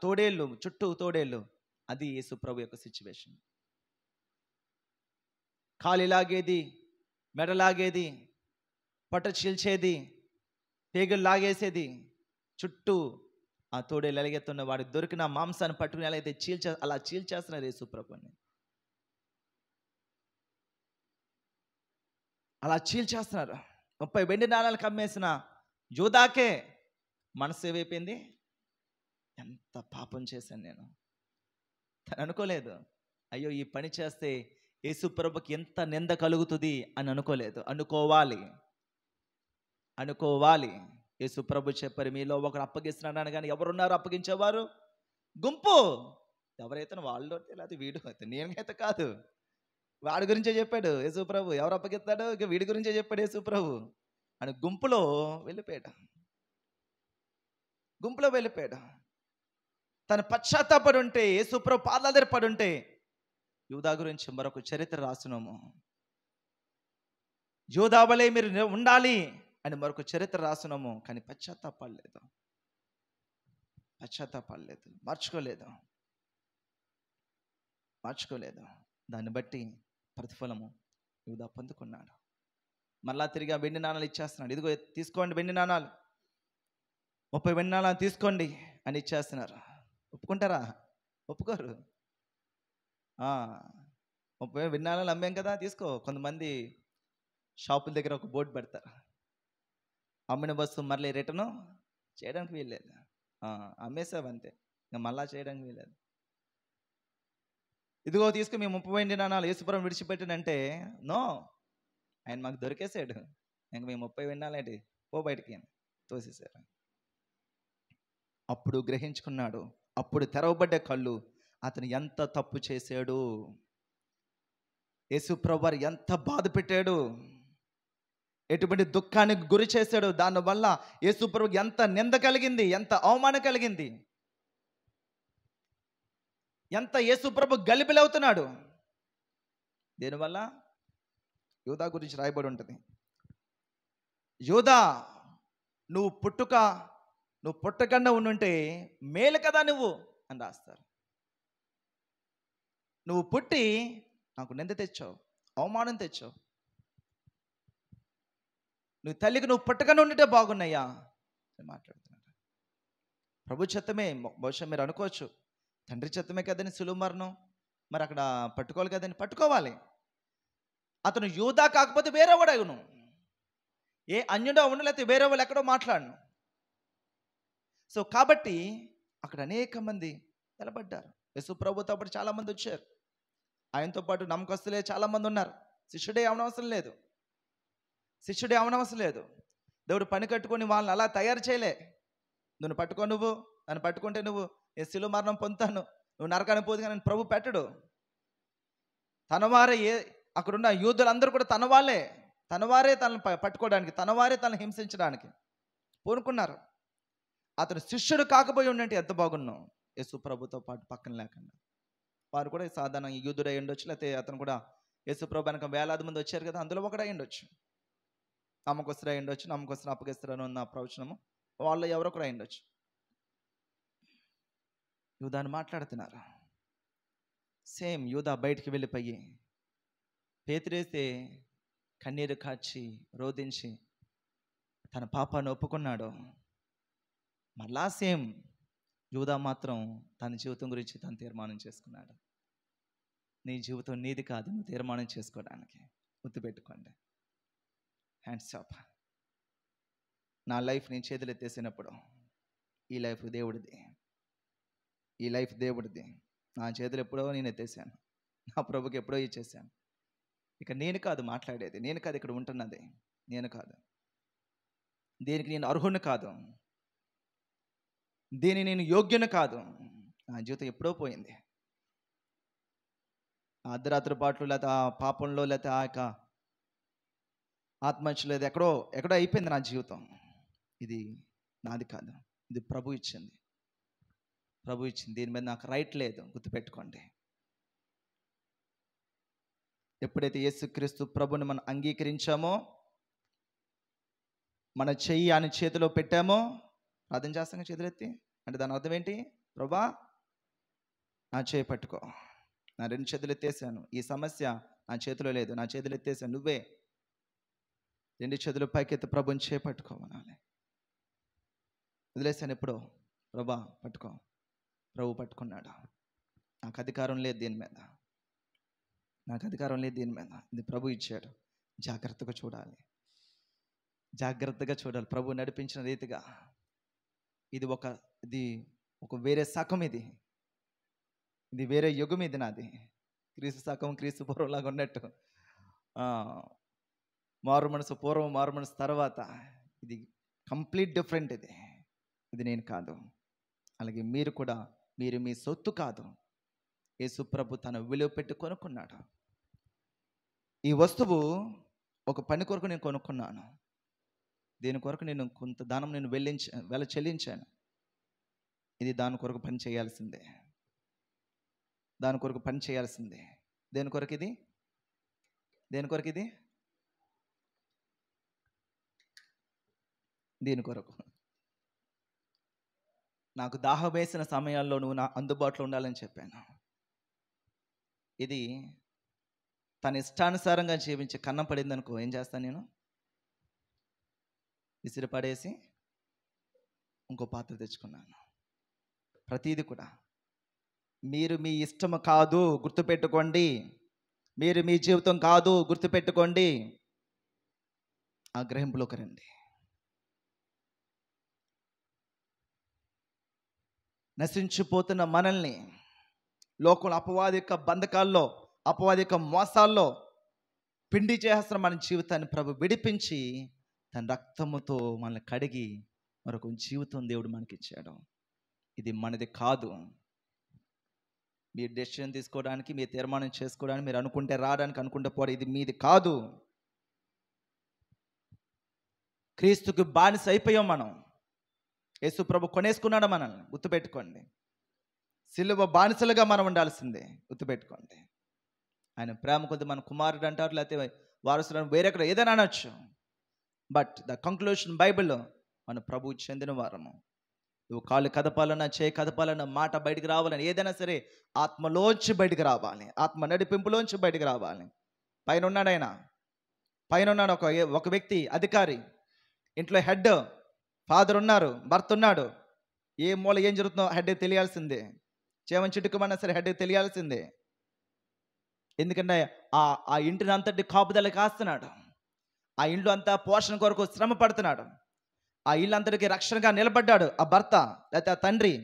తోడేళ్ళు చుట్టూ తోడేళ్ళు, అది యేసు ప్రభు యొక్క సిచ్యువేషన్. కాలి లాగేది, మెడ లాగేది, పట్టు చీల్చేది, పేగులు లాగేసేది, చుట్టూ ఆ తోడేళ్ళు ఎలాగెత్తున్న వాడికి దొరికిన మాంసాన్ని పట్టుకుని ఎలా అయితే అలా చీల్చేస్తున్నారు యేసు ప్రభుని. అలా చీల్చేస్తున్నారు. 30 వెండి నాణాలకు అమ్మేసిన యూదాకే మనసు ఏమైపోయింది, ఎంత పాపం చేశాను నేను. తను అనుకోలేదు, అయ్యో ఈ పని చేస్తే యేసు ప్రభుకి ఎంత నింద కలుగుతుంది అని అనుకోలేదు. అనుకోవాలి. యేసు ప్రభు చెప్పారు, మీలో ఒకరు అప్పగిస్తున్నాడు కానీ ఎవరున్నారు అప్పగించేవారు? గుంపు. ఎవరైతే వాళ్ళు లేకపోతే వీడు అయితే, నేనైతే కాదు. వాడి గురించే చెప్పాడు యేసు ప్రభు. ఎవరు అప్పగిస్తాడు? ఇక వీడి గురించే చెప్పాడు యేసు ప్రభు అని గుంపులో వెళ్ళిపోయాడు. తను పశ్చాత్తాపడి ఉంటే, యేసు ప్రభు పాదాల దగ్గర పడి ఉంటే, యూదా గురించి మరొక చరిత్ర రాస్తున్నాము. యూదా వలె మీరు ఉండాలి అని మరొక చరిత్ర రాస్తున్నాము. కానీ పశ్చాత్తాపడలేదు, మార్చుకోలేదు. దాన్ని బట్టి ప్రతిఫలము యూదా పొందుకున్నాడు. మళ్ళా తిరిగి ఆ వెండి నాణాలు ఇచ్చేస్తున్నాడు. ఇదిగో తీసుకోండి వెండి నాణాలు, 30 వెండి నాణాలు తీసుకోండి అని ఇచ్చేస్తున్నారు. ఒప్పుకుంటారా? ఒప్పుకోరు. 30 వెండి నాణాలు అమ్మాం కదా, తీసుకో. కొంతమంది షాపుల దగ్గర ఒక బోర్డు పెడతారు, అమ్మిన వస్తువు మళ్ళీ రిటర్ను చేయడానికి వీల్లేదు. అమ్మేసావంతే, ఇంకా మళ్ళా చేయడానికి వీల్లేదు. ఇదిగో తీసుకుని మేము 30 వెండి నాణాలు యేసుపురం విడిచిపెట్టినంటే, నో, ఆయన మాకు దొరికేసాడు. ఇంక మేము 30 వెండి నాణాలు ఏంటి, పో బయటికి అని తోసేశారు. అప్పుడు గ్రహించుకున్నాడు, అప్పుడు తెరవబడ్డ కళ్ళు, అతను ఎంత తప్పు చేశాడు, యేసు ప్రభువారు ఎంత బాధ పెట్టాడు, ఎటువంటి దుఃఖానికి గురి చేశాడు. దానివల్ల యేసు ప్రభువుకి ఎంత నింద కలిగింది, ఎంత అవమానం కలిగింది, ఎంత యేసు ప్రభు గలిబిలవుతున్నాడు. దేనివల్ల? యూదా గురించి రాయబడి ఉంటుంది. యూదా, నువ్వు పుట్టకుండా ఉండుంటే మేలు కదా నువ్వు అని రాస్తారు. నువ్వు పుట్టి నాకు నింద తెచ్చావు, అవమానం తెచ్చావు. నువ్వు తల్లికి నువ్వు పుట్టకుండా ఉండితే బాగున్నాయా అని మాట్లాడుతున్నాడు. ప్రభు చిత్తమే. బహుశా మీరు అనుకోవచ్చు, తండ్రి చిత్తమే కదని సులువు మరణం, మరి అక్కడ పట్టుకోవాలి కదని పట్టుకోవాలి. అతను యూదా కాకపోతే వేరేవాడు అగును, ఏ అన్యుడో అవును, లేకపోతే వేరే వాళ్ళు ఎక్కడో మాట్లాడను. సో కాబట్టి అక్కడ అనేక మంది నిలబడ్డారు. యేసు ప్రభుతో పాటు చాలామంది వచ్చారు, ఆయనతో పాటు నమ్మకస్తులే చాలామంది ఉన్నారు. శిష్యుడే అవనవసరం లేదు. దేవుడు పని కట్టుకొని వాళ్ళని అలా తయారు చేయలే. నన్ను పట్టుకో, నన్ను పట్టుకుంటే నువ్వు ఏ శిలువ మరణం పొందుతాను, నువ్వు నరకానికి పోదు కానీ ప్రభు పెట్టడు. తనవారే అక్కడున్న యూదులందరూ కూడా తనవారే తనని పట్టుకోవడానికి, తనవారే తనని హింసించడానికి పూనుకున్నారు. అతను శిష్యుడు కాకపోయి ఉండంటే ఎంత బాగున్నావు, యేసు ప్రభుతో పాటు పక్కన లేకుండా. వారు కూడా సాధారణ యూదుడు అయి ఉండొచ్చు, లేకపోతే అతను కూడా యేసు ప్రభు వెనక వేలాది మంది వచ్చారు కదా, అందులో ఒకడు అయి ఉండొచ్చు. నమ్మకస్తుడు అయి ఉండొచ్చు, నమ్మకస్తుడు అప్పగిస్తారని ఉన్న ప్రవచనము వాళ్ళు ఎవరో కూడా అయి ఉండొచ్చు. యూదాని మాట్లాడుతున్నారు. సేమ్ యూదా బయటికి వెళ్ళిపోయి పేతురేస్తే కన్నీరు కాచి రోధించి తన పాపాన్ని ఒప్పుకున్నాడు. మళ్ళా సేమ్ యూదా మాత్రం తన జీవితం గురించి తను తీర్మానం చేసుకున్నాడు. నీ జీవితం నీది కాదు, నువ్వు తీర్మానం చేసుకోవడానికి. గుర్తుపెట్టుకోండి. Hands up. నా లైఫ్ నేను చేతులు ఎత్తేసినప్పుడు ఈ లైఫ్ దేవుడిది. నా చేతులు ఎప్పుడో నేను ఎత్తేసాను, నా ప్రభుకి ఎప్పుడో ఇచ్చేసాను. ఇక నేను కాదు మాట్లాడేది, నేను కాదు ఇక్కడ ఉంటున్నది, నేను కాదు, దీనికి నేను అర్హుని కాదు, దీని నేను యోగ్యుని కాదు. నా జీవితం ఎప్పుడో పోయింది. అర్ధరాత్రి పాటలు, లేకపోతే ఆ పాపంలో, లేకపోతే ఆ యొక్క ఆత్మహత్య లేదు, ఎక్కడో ఎక్కడో అయిపోయింది నా జీవితం. ఇది నాది కాదు, ఇది ప్రభు ఇచ్చింది. ప్రభు ఇచ్చింది, దీని మీద నాకు రైట్ లేదు. గుర్తుపెట్టుకోండి. ఎప్పుడైతే యేసుక్రీస్తు ప్రభుని మనం అంగీకరించామో, మన చెయ్యి ఆయన చేతిలో పెట్టామో, ప్రార్థన చేస్తాం చేతులెత్తి, అంటే దాని అర్థం ఏంటి? ప్రభా నా చేయి పట్టుకో, నా 2 చేతులు ఎత్తేసాను, ఈ సమస్య నా చేతిలో లేదు, నా చేతులు ఎత్తేసాను, నువ్వే 2 చేతులు పైకెత్తి ప్రభుని చేయి పట్టుకోమనాలి. వదిలేసాను ఎప్పుడో, ప్రభా పట్టుకో. ప్రభు పట్టుకున్నాడు. నాకు అధికారం లేదు దీని మీద, నాకు అధికారం లేదు దీని మీద, ఇది ప్రభు ఇచ్చాడు. జాగ్రత్తగా చూడాలి, జాగ్రత్తగా చూడాలి. ప్రభు నడిపించిన రీతిగా ఇది ఒక వేరే శకం, ఇది వేరే యుగం, ఇది నాది. క్రీస్తు శకం క్రీస్తు పూర్వంలాగా ఉన్నట్టు, మారు మనసు పూర్వం, మారు మనసు తర్వాత, ఇది కంప్లీట్ డిఫరెంట్. ఇది నేను కాదు. అలాగే మీరు కూడా, మీరు మీ సొత్తు కాదు. యేసు ప్రభు తన విలువ పెట్టి కొనుక్కున్నాడు. ఈ వస్తువు ఒక పని కొరకు నేను కొనుక్కున్నాను. దీని కొరకు నేను కొంత దానం నేను వెల చెల్లించాను. ఇది దాని కొరకు పని చేయాల్సిందే, దాని కొరకు పని చేయాల్సిందే. దేని కొరకు ఇది? దేని కొరకు ఇది? దీని కొరకు. నాకు దాహం వేసిన సమయాల్లో నువ్వు నా అందుబాటులో ఉండాలని చెప్పాను. ఇది తన ఇష్టానుసారంగా జీవించి కన్నం పడింది అనుకో, ఏం చేస్తాను నేను? విసిరి పడేసి ఇంకో పాత్ర తెచ్చుకున్నాను. ప్రతీది కూడా మీరు మీ ఇష్టం కాదు, గుర్తుపెట్టుకోండి. మీరు మీ జీవితం కాదు, గుర్తుపెట్టుకోండి. ఆ గ్రహింపులోకి రండి. నశించిపోతున్న మనల్ని లోకంలో అపవాదిక బంధకాల్లో, అపవాదిక మోసాల్లో పిండి చేస్తున్న మన జీవితాన్ని ప్రభు విడిపించి తన రక్తముతో మనల్ని కడిగి మరొక జీవితం దేవుడు మనకిచ్చాడు. ఇది మనది కాదు. మీరు డెసిషన్ తీసుకోవడానికి, మీరు తీర్మానం చేసుకోవడానికి, మీరు అనుకుంటే రావడానికి, అనుకుంటే పోవడం, ఇది మీది కాదు. క్రీస్తుకు బానిస అయిపోయాం మనం. యేసు ప్రభు కొనేసుకున్నాడు మనల్ని, గుర్తుపెట్టుకోండి. సిలువ బానిసలుగా మనం ఉండాల్సిందే, గుర్తుపెట్టుకోండి. ఆయన ప్రేమ కొద్ది మన కుమారుడు అంటారు, లేకపోతే వారసుడు, వేరెక్కడ ఏదైనా అనొచ్చు. బట్ ద కంక్లూషన్ బైబిల్లో మన ప్రభువు చెందిన వారము. నువ్వు కాళ్ళు కదపాలన్నా, చేయి కదపాలన్నా, మాట బయటికి రావాలని, ఏదైనా సరే ఆత్మలోంచి బయటికి రావాలి, ఆత్మ నడిపింపులోంచి బయటికి రావాలి. పైన ఉన్నాడు ఆయన, పైన ఉన్నాడు ఒక వ్యక్తి, అధికారి. ఇంట్లో హెడ్, ఫాదర్ ఉన్నారు, భర్త ఉన్నాడు. ఏ మూల ఏం జరుగుతుందో హెడ్ తెలియాల్సిందే. చేమని చిటుకమన్నా సరే హెడ్ తెలియాల్సిందే. ఎందుకంటే ఆ ఇంటిని అంతటి కాపుదల కాస్తున్నాడు. ఆ ఇంట్లో అంతా పోషణ కొరకు శ్రమ పడుతున్నాడు. ఆ ఇల్లు అంతటికి రక్షణగా నిలబడ్డాడు ఆ భర్త, లేకపోతే ఆ తండ్రి.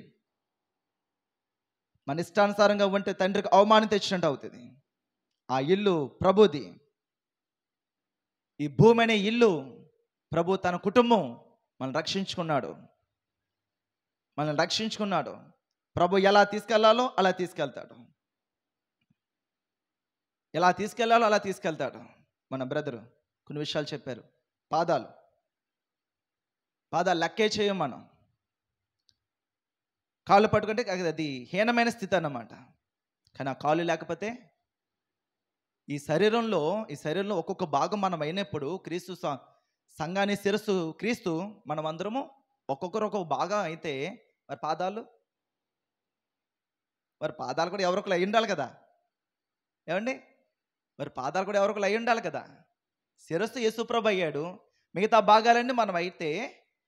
మన ఇష్టానుసారంగా ఉంటే తండ్రికి అవమానం తెచ్చినట్టు అవుతుంది. ఆ ఇల్లు ప్రభుది. ఈ భూమి అనే ఇల్లు ప్రభు, తన కుటుంబం మనల్ని రక్షించుకున్నాడు. ప్రభు ఎలా తీసుకెళ్లాలో అలా తీసుకెళ్తాడు, ఎలా తీసుకెళ్లాలో అలా తీసుకెళ్తాడు. మన బ్రదరు కొన్ని విషయాలు చెప్పారు. పాదాలు లెక్కే చేయం మనం. కాళ్ళు పట్టుకుంటే అది హీనమైన స్థితి అన్నమాట. కానీ ఆ కాళ్ళు లేకపోతే, ఈ శరీరంలో ఒక్కొక్క భాగం మనం అయినప్పుడు, క్రీస్తు సంఘాన్ని శిరస్సు క్రీస్తు, మనం అందరము ఒక్కొక్కరు ఒక్కొక్క భాగం అయితే, మరి పాదాలు కూడా ఎవరొకరు అయి ఉండాలి కదా. ఏమండి? మరి పాదాలు కూడా ఎవరొకరు అయి ఉండాలి కదా. శిరస్సు యేసుప్రభు అయ్యాడు, మిగతా భాగాలన్నీ మనం అయితే,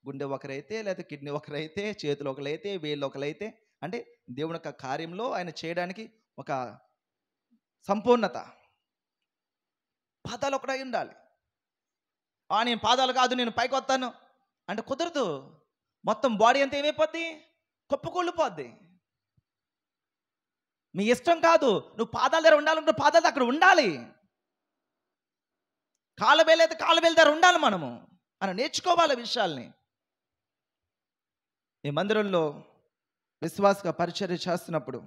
గుండె ఒకరైతే, లేదా కిడ్నీ ఒకరైతే, చేతులు ఒకరైతే, వేళ్ళు ఒకరైతే, అంటే దేవుని యొక్క కార్యంలో ఆయన చేయడానికి ఒక సంపూర్ణత. పాదాలు ఒకటై ఉండాలి. నేను పాదాలు కాదు, నేను పైకి వస్తాను అంటే కుదరదు. మొత్తం బాడీ అంతా ఏమైపోద్ది? కుప్పకూలిపోద్ది. మీ ఇష్టం కాదు. నువ్వు పాదాల దగ్గర ఉండాలంటే పాదాలు అక్కడ ఉండాలి. కాళ్ళ వేలైతే కాళ్ళ వేల దగ్గర ఉండాలి. మనం నేర్చుకోవాలి విషయాల్ని. ఈ మందిరంలో విశ్వాసగా పరిచర్య చేస్తున్నప్పుడు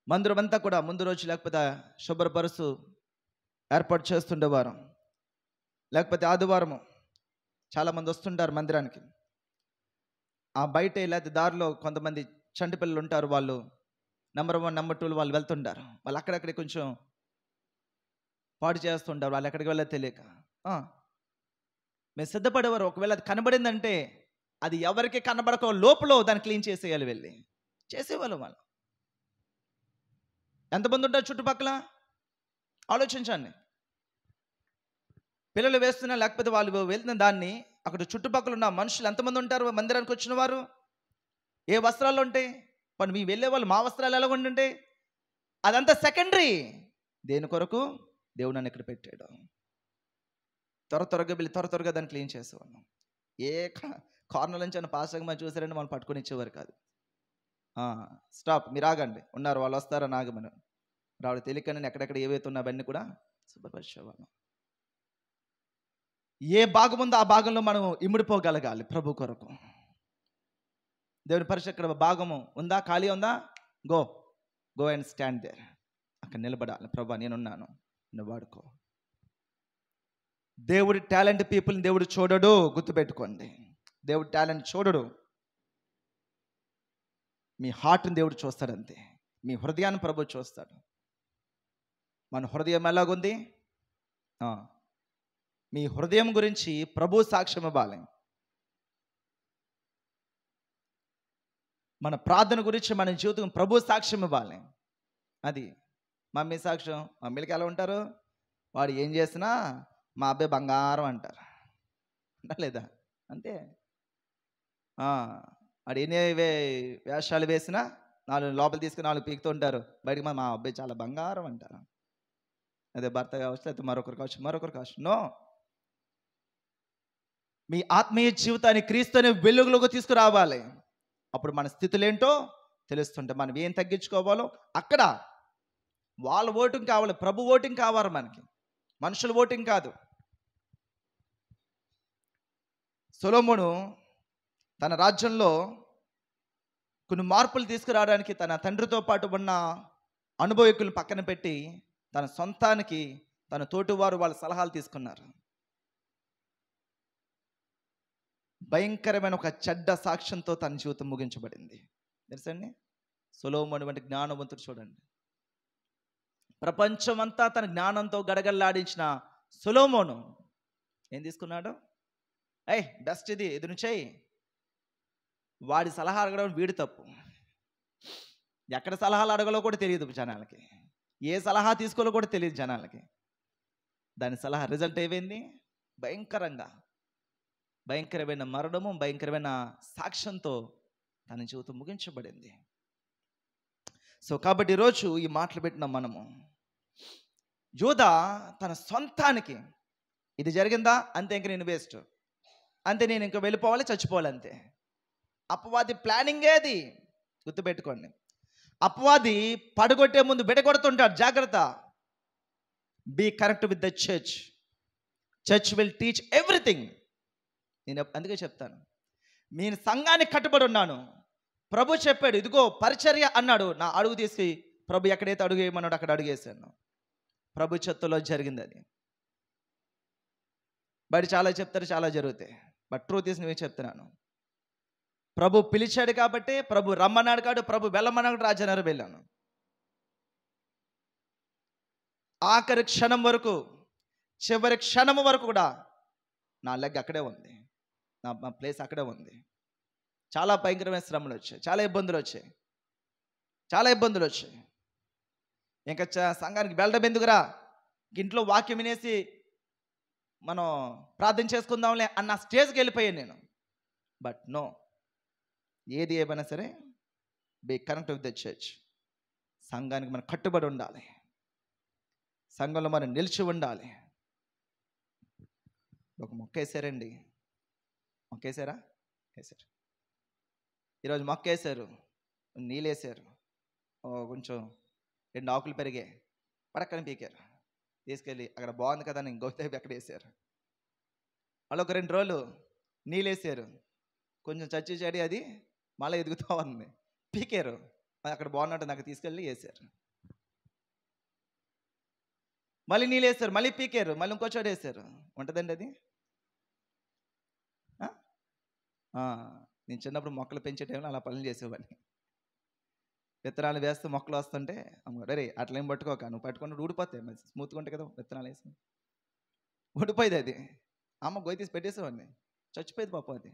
మందిరం అంతా కూడా ముందు రోజు లేకపోతే శుభ్రపరుసు ఏర్పాటు చేస్తుండేవారు. లేకపోతే ఆదివారము చాలామంది వస్తుంటారు మందిరానికి. ఆ బయటే లేకపోతే దారిలో కొంతమంది చంటి పిల్లలు ఉంటారు. వాళ్ళు నెంబర్ 1 నెంబర్ 2 వాళ్ళు వెళ్తుంటారు. వాళ్ళు అక్కడక్కడే కొంచెం పాడు చేస్తుంటారు. వాళ్ళు ఎక్కడికి వెళ్ళదో తెలియక. ఆ, మేము సిద్ధపడేవారు. ఒకవేళ అది కనబడిందంటే అది ఎవరికి కనబడక లోపల దాన్ని క్లీన్ చేసేయాలి, వెళ్ళి చేసేవాళ్ళు వాళ్ళు. ఎంతమంది ఉంటారు చుట్టుపక్కల ఆలోచించండి. పిల్లలు వేస్తున్నా లేకపోతే వాళ్ళు వెళ్తున్న దాన్ని అక్కడ చుట్టుపక్కల ఉన్న మనుషులు ఎంతమంది ఉంటారు మందిరానికి వచ్చిన వారు? ఏ వస్త్రాలు ఉంటాయి? పని మేము వెళ్ళే వాళ్ళు మా వస్త్రాలు ఎలా ఉండుంటాయి? అదంతా సెకండరీ. దేని కొరకు? దేవుడు నన్ను ఇక్కడ పెట్టాడు. త్వరగా వెళ్ళి త్వరగా దాన్ని క్లీన్ చేసేవాళ్ళం. ఏ కార్నర్ నుంచి పాస్టర్ మనం చూసారంటే వాళ్ళు పట్టుకొని ఇచ్చేవారు కాదు. స్టాప్, మీరు ఆగండి, ఉన్నారు వాళ్ళు వస్తారని ఆగమని రావడం తెలియకనే ఎక్కడెక్కడ ఏవైతే ఉన్నా అవన్నీ కూడా శుభ్రపరిచేవాళ్ళం. ఏ భాగం ఉందో ఆ భాగంలో మనం ఇమిడిపోగలగాలి ప్రభు కొరకు. దేవుని పరిచయం ఇక్కడ భాగము ఉందా, ఖాళీ ఉందా? Go and stand there. అక్కడ నిలబడాలి. ప్రభా నేనున్నాను, నువ్వు వాడుకో. దేవుడి టాలెంట్ పీపుల్ని దేవుడు చూడడు, గుర్తుపెట్టుకోండి. దేవుడు టాలెంట్ చూడడు, మీ హార్ట్ని దేవుడు చూస్తాడు అంతే. మీ హృదయాన్ని ప్రభు చూస్తాడు. మన హృదయం ఎలాగుంది? మీ హృదయం గురించి ప్రభు సాక్ష్యం ఇవ్వాలి. మన ప్రార్థన గురించి మన జీవితం ప్రభు సాక్ష్యం ఇవ్వాలి. అది మమ్మీ సాక్ష్యం. మమ్మీలకి ఎలా ఉంటారు? వాడు ఏం చేసినా మా అబ్బాయి బంగారం అంటారు, లేదా? అంతే. వాడు ఎన్ని వేషాలు వేసినా 4 లోపల తీసుకుని 4 పీకుతూ ఉంటారు, బయటకు మా అబ్బాయి చాలా బంగారం అంటారు. అదే భర్త కావచ్చు, లేకపోతే మరొకరు కావచ్చు. నో, మీ ఆత్మీయ జీవితాన్ని క్రీస్తుని వెలుగులోకి తీసుకురావాలి. అప్పుడు మన స్థితులు ఏంటో తెలుస్తుంటే మనం ఏం తగ్గించుకోవాలో అక్కడ. వాళ్ళ ఓటింగ్ కావాలి, ప్రభు ఓటింగ్ కావాలి మనకి, మనుషుల ఓటింగ్ కాదు. సొలొమోను తన రాజ్యంలో కొన్ని మార్పులు తీసుకురావడానికి తన తండ్రితో పాటు ఉన్న అనుభవకులను పక్కన పెట్టి తన సొంతానికి తన తోటివారు వాళ్ళ సలహాలు తీసుకున్నారు. భయంకరమైన ఒక చెడ్డ సాక్ష్యంతో తన జీవితం ముగించబడింది. తెలుసండి, సొలొమోను వంటి జ్ఞానవంతుడు చూడండి. ప్రపంచమంతా తన జ్ఞానంతో గడగల్లాడించిన సొలొమోను ఏం తీసుకున్నాడు? బెస్ట్ ఇది నుంచి వాడి సలహా అడగడం వీడి తప్పు. ఎక్కడ సలహాలు అడగాలో కూడా తెలియదు జనాలకి, ఏ సలహా తీసుకోవాలో కూడా తెలియదు జనాలకి. దాని సలహా రిజల్ట్ ఏమైంది? భయంకరమైన మరణము, భయంకరమైన సాక్ష్యంతో తన జీవితం ముగించబడింది. సో కాబట్టి ఈరోజు ఈ మాటలు పెట్టిన మనము, యోధా తన సొంతానికి ఇది జరిగిందా అంతే, ఇంక నేను వేస్ట్ అంతే, నేను ఇంకా వెళ్ళిపోవాలి, చచ్చిపోవాలి అంతే. అపవాది ప్లానింగ్ ఏది గుర్తుపెట్టుకోండి. అపవాది పడగొట్టే ముందు బిడగొడుతుంటాడు, జాగ్రత్త. Be connect with the church will teach everything. నేను అందుకే చెప్తాను, నేను సంఘానికి కట్టుబడి ఉన్నాను. ప్రభు చెప్పాడు, ఇదిగో పరిచర్య అన్నాడు. నా అడుగు తీసి ప్రభు ఎక్కడైతే అడుగు వేయమన్నాడు అక్కడ అడుగేశాను. ప్రభు చెత్తలో జరిగింది అది. బయట చాలా చెప్తారు, చాలా జరుగుతాయి, బట్ ట్రూత్ తీసి నేను చెప్తున్నాను. ప్రభు పిలిచాడు కాబట్టి, ప్రభు రమ్మన్నాడు కాబట్టి, ప్రభు వెళ్ళమన్నాడు, రాజనగర్ వెళ్ళాను. ఆఖరి క్షణం వరకు, చివరి క్షణం వరకు కూడా నా లెగ్ అక్కడే ఉంది, నా ప్లేస్ అక్కడే ఉంది. చాలా భయంకరమైన శ్రమలు వచ్చాయి, చాలా ఇబ్బందులు వచ్చాయి. ఇంకా సంఘానికి వెళ్ళడం ఎందుకురా, ఇంట్లో వాక్యం వినేసి మనం ప్రార్థన చేసుకుందాంలే అన్న స్టేజ్కి వెళ్ళిపోయాను నేను. బట్ నో, ఏది ఏమైనా సరే be connect with the church. సంఘానికి మనం కట్టుబడి ఉండాలి, సంఘంలో మనం నిలిచి ఉండాలి. ఒక మొక్క వేసారండి, వేసారు. ఈరోజు మొక్క వేసారు, నీళ్ళు వేసారు, కొంచెం 2 ఆకులు పెరిగాయి, పడక్కని పీకారు, తీసుకెళ్ళి అక్కడ బాగుంది కదా అని గౌతమి అక్కడ వేసారు. వాళ్ళు ఒక 2 రోజులు నీళ్ళు వేసారు, కొంచెం చచ్చి చెడి అది మళ్ళీ ఎదుగుతూ ఉంది, పీకారు, అది అక్కడ బాగున్నట్టు నాకు తీసుకెళ్ళి వేసారు. మళ్ళీ నీళ్ళు వేసారు, మళ్ళీ పీకారు, మళ్ళీ ఇంకో చోట వేసారు. ఉంటుందండి అది? నేను చిన్నప్పుడు మొక్కలు పెంచే టైంలో అలా పనులు చేసేవాడిని. విత్తనాలు వేస్తే మొక్కలు వస్తుంటే రే అట్లేం పట్టుకోక, నువ్వు పట్టుకుంటే ఊడిపోతాయి, మరి స్మూత్గా ఉంటాయి కదా విత్తనాలు వేసి. ఊడిపోయేది అది. అమ్మ గొయ్యి తీసి పెట్టేసేవాడిని, చచ్చిపోయేది పాపం అది.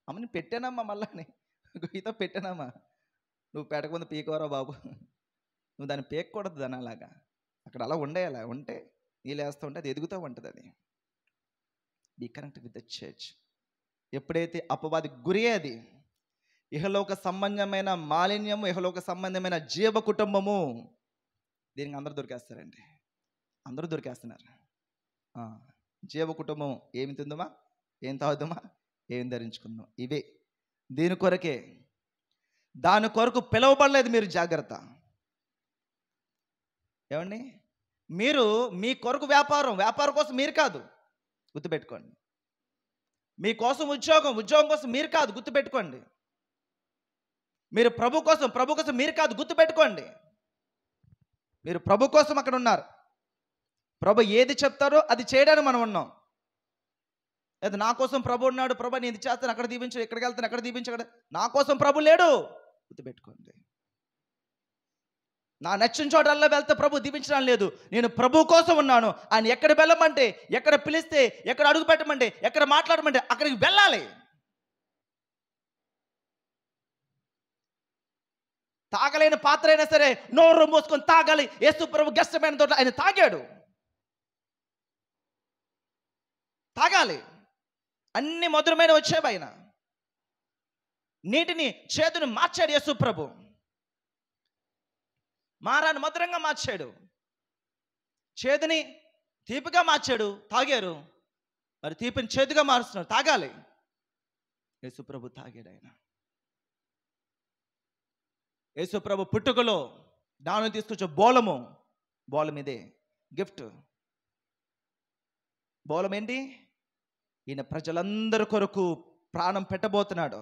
అమ్మ నేను పెట్టానమ్మా, మళ్ళీ గొయ్యితో పెట్టానమ్మా. నువ్వు పెట్టకముందు పీకవరా బాబు, నువ్వు దాన్ని పీకకూడదు, దాన్ని అలాగా అక్కడ అలా ఉండేయాలి. ఉంటే నీళ్ళు వేస్తూ ఉంటే అది ఎదుగుతూ ఉంటుంది. అది be connect with the church. ఎప్పుడైతే అపవాది గురి అది ఇహలోక సంబంధమైన మాలిన్యము, ఇహలోక సంబంధమైన జీవ కుటుంబము, దీనికి అందరూ దొరికేస్తారండి. అందరూ దొరికేస్తున్నారు. జీవ కుటుంబం ఏమి తిందామా, ఏం తాగుదామా, ఏం ధరించుకుందాం, ఇవే. దీని కొరకే, దాని కొరకు పిలవబడలేదు మీరు. జాగ్రత్త. ఏమండి, మీరు మీ కొరకు వ్యాపారం కోసం మీరు కాదు, గుర్తుపెట్టుకోండి. మీకోసం ఉద్యోగం కోసం మీరు కాదు, గుర్తుపెట్టుకోండి. మీరు ప్రభు కోసం మీరు కాదు, గుర్తుపెట్టుకోండి. మీరు ప్రభు కోసం అక్కడ ఉన్నారు. ప్రభు ఏది చెప్తారో అది చేయడానికి మనం ఉన్నాం. లేదా నా కోసం ప్రభు ఉన్నాడు, ప్రభు నేను ఇది చేస్తాను, అక్కడ దీవించు, ఎక్కడికి వెళ్తాను అక్కడ దీవించు, అక్కడ నా కోసం ప్రభు లేడు, గుర్తుపెట్టుకోండి. నా నచ్చిన చోటల్లో వెళ్తే ప్రభు దీవించడం లేదు. నేను ప్రభు కోసం ఉన్నాను. ఆయన ఎక్కడ వెళ్ళమంటే, ఎక్కడ పిలిస్తే, ఎక్కడ అడుగు పెట్టమంటే, ఎక్కడ మాట్లాడమంటే అక్కడికి వెళ్ళాలి. తాగలేని పాత్ర అయినా సరే నోరు మూసుకొని తాగాలి. యేసు ప్రభు గెస్టమైన తోట ఆయన తాగాడు, తాగాలి. అన్ని మధురమైన వచ్చేవి. ఆయన నీటిని చేదుని మార్చాడు. యేసు ప్రభు మారాన్ని మధురంగా మార్చాడు, చేదుని తీపిగా మార్చాడు. తాగారు, మరి తీపిని చేదుగా మారుస్తున్నారు. తాగాలి. యేసు ప్రభు తాగాడు. ఆయన యేసు ప్రభు పుట్టుకలో దాన్ని తీసుకొచ్చే బోలం ఇదే గిఫ్ట్. బోలం ఏంటి? ఈయన ప్రజలందరి కొరకు ప్రాణం పెట్టబోతున్నాడు.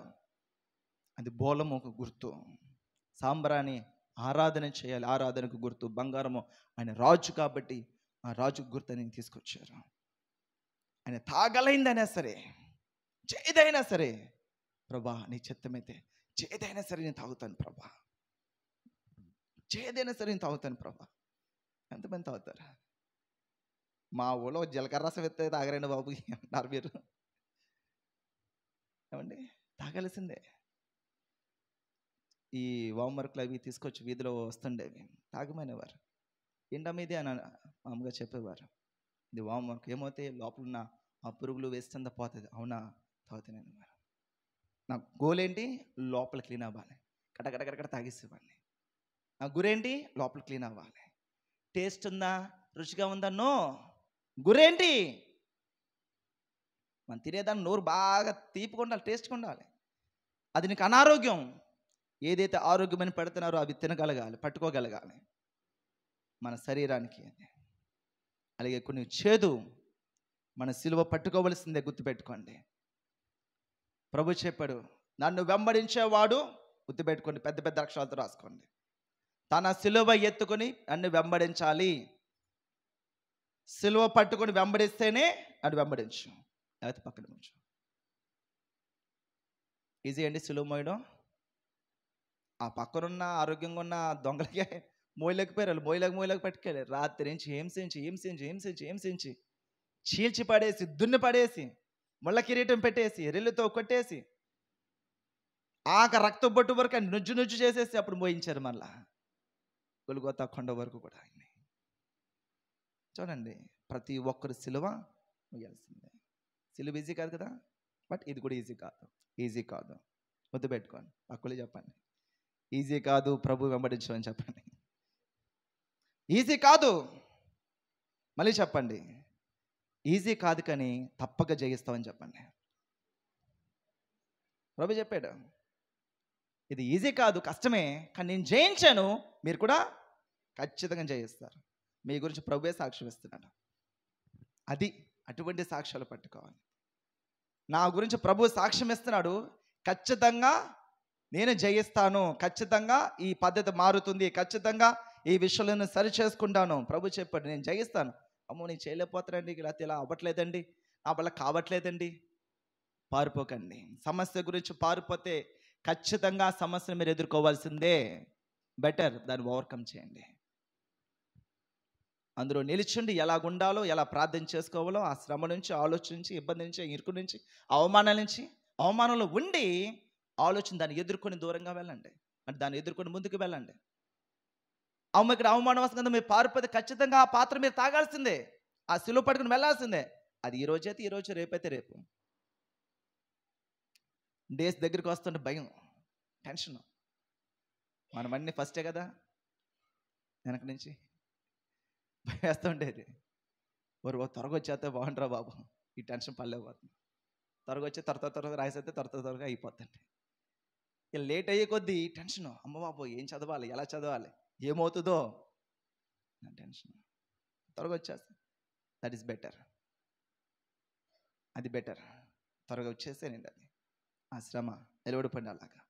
అది బోలము ఒక గుర్తు. సాంబ్రాణి ఆరాధన చేయాలి, ఆరాధనకు గుర్తు. బంగారము, ఆయన రాజు కాబట్టి ఆ రాజు గుర్తు అని తీసుకొచ్చారు. ఆయన తాగలైందైనా సరే, చేదైనా సరే, ప్రభా నీ చిత్తమైతే చేదైనా సరే నేను తాగుతాను ప్రభా, చేదైనా సరే నేను తాగుతాను ప్రభా. ఎంతమంది తాగుతారు? మా ఊళ్ళో జీలకర్ర రసం ఎత్తే తాగరండి బాబు అన్నారు మీరు. ఏమండి, తాగాల్సిందే. ఈ వామర్కులు అవి తీసుకొచ్చి వీధిలో వస్తుండేవి, తాగమనేవారు. ఏంటమ్మీది అని మామూలుగా చెప్పేవారు. ఇది వామర్క్, ఏమవుతాయి లోపల ఉన్న ఆ పురుగులు వేస్తుందా పోతుంది. అవునా, తాగుతాను. నా గోల్ ఏంటి? లోపల క్లీన్ అవ్వాలి. కడగడగడగడ తాగేసేవాడిని. నా గురేంటి? లోపల క్లీన్ అవ్వాలి. టేస్ట్ ఉందా, రుచిగా ఉందా? నో. గురేంటి? మనం తినేదాన్ని నోరు బాగా తీపిగా ఉండాలి, టేస్ట్గా ఉండాలి. అది నీకు అనారోగ్యం. ఏదైతే ఆరోగ్యమని పెడుతున్నారో అవి తినగలగాలి, పట్టుకోగలగాలి మన శరీరానికి. అలాగే కొన్ని చేదు మన సిలువ పట్టుకోవలసిందే, గుర్తుపెట్టుకోండి. ప్రభు చెప్పాడు, నన్ను వెంబడించేవాడు, గుర్తుపెట్టుకోండి, పెద్ద పెద్ద అక్షరాలతో రాసుకోండి, తన సిలువ ఎత్తుకొని నన్ను వెంబడించాలి. సిలువ పట్టుకొని వెంబడిస్తేనే నన్ను వెంబడించు, లేకపోతే పక్కన ఉంచు. ఈజీ అండి సిలువ మోయడం. ఆ పక్కనున్న ఆరోగ్యంగా ఉన్న దొంగలకే మోయలేకపోయారు. మోయలేక పట్టుకెళ్ళారు. రాత్రి నుంచి హింసించి చీల్చి పడేసి, దున్ని పడేసి, ముళ్ళ కిరీటం పెట్టేసి, రెల్లుతో కొట్టేసి, రక్తం బొట్టు వరకు నుజ్జు చేసేసి అప్పుడు మోయించారు. మళ్ళా గొల్గోతా కొండ వరకు కూడా ఆయన్ని. చూడండి, ప్రతి ఒక్కరు సిలువ మోయాల్సిందే. సిలువ ఈజీ కాదు కదా, బట్ ఇది కూడా ఈజీ కాదు. వద్దు పెట్టుకోండి, పక్కలే చెప్పండి, ఈజీ కాదు ప్రభు వెంబడించమని చెప్పండి. ఈజీ కాదు, మళ్ళీ చెప్పండి, ఈజీ కాదు కానీ తప్పక జయిస్తామని చెప్పండి. ప్రభు చెప్పాడు, ఇది ఈజీ కాదు, కష్టమే, కానీ నేను జయించాను, మీరు కూడా ఖచ్చితంగా జయిస్తారు. మీ గురించి ప్రభువే సాక్ష్యం ఇస్తున్నాడు. అటువంటి సాక్ష్యాలు పట్టుకోవాలి. నా గురించి ప్రభు సాక్ష్యం ఇస్తున్నాడు, ఖచ్చితంగా నేను జయిస్తాను, ఖచ్చితంగా ఈ పద్ధతి మారుతుంది, ఖచ్చితంగా ఈ విషయాలను సరి చేసుకుంటాను. ప్రభు చెప్పాడు, నేను జయిస్తాను. అమ్మో నేను చేయలేకపోతానండి, లేకపోతే ఇలా అవ్వట్లేదండి, నా వల్ల కావట్లేదండి. పారిపోకండి. సమస్య గురించి పారిపోతే ఖచ్చితంగా ఆ సమస్యను మీరు ఎదుర్కోవాల్సిందే. బెటర్ దాన్ని ఓవర్కమ్ చేయండి. అందులో నిలిచుండి ఎలాగుండాలో, ఎలా ప్రార్థన చేసుకోవాలో, ఆ శ్రమ నుంచి, ఆలోచించి, ఇబ్బంది నుంచి, ఇరుకు నుంచి, అవమానాల నుంచి, అవమానంలో ఉండి ఆలోచన దాన్ని ఎదుర్కొని దూరంగా వెళ్ళండి. అంటే దాన్ని ఎదుర్కొని ముందుకు వెళ్ళండి. ఇక్కడ అవమానం వస్తుంది కదా, మీరు పారిపోతే ఖచ్చితంగా ఆ పాత్ర మీరు తాగాల్సిందే, ఆ సిలువ పట్టుకుని వెళ్ళాల్సిందే. అది ఈ రోజైతే ఈ రోజు, రేపైతే రేపు. డేస్ దగ్గరికి వస్తుంటే భయం, టెన్షన్. మనమన్నీ ఫస్టే కదా, వెనక నుంచి భయం వేస్తూ ఉండేది. త్వరగా వచ్చేస్తే బాగుంటారా బాబు, ఈ టెన్షన్ పడలేకపోతుంది. త్వరగా వచ్చి త్వరగా రాసేస్తే త్వరగా అయిపోతుంది. ఇక లేట్ అయ్యే కొద్దీ టెన్షన్, అమ్మ బాబు ఏం చదవాలి, ఎలా చదవాలి, ఏమవుతుందో టెన్షన్. త్వరగా వచ్చేస్తా, దట్ ఈస్ బెటర్. అది బెటర్. త్వరగా వచ్చేసేనండి. అది ఆ శ్రమ నిలబడిపోండి. అలాగా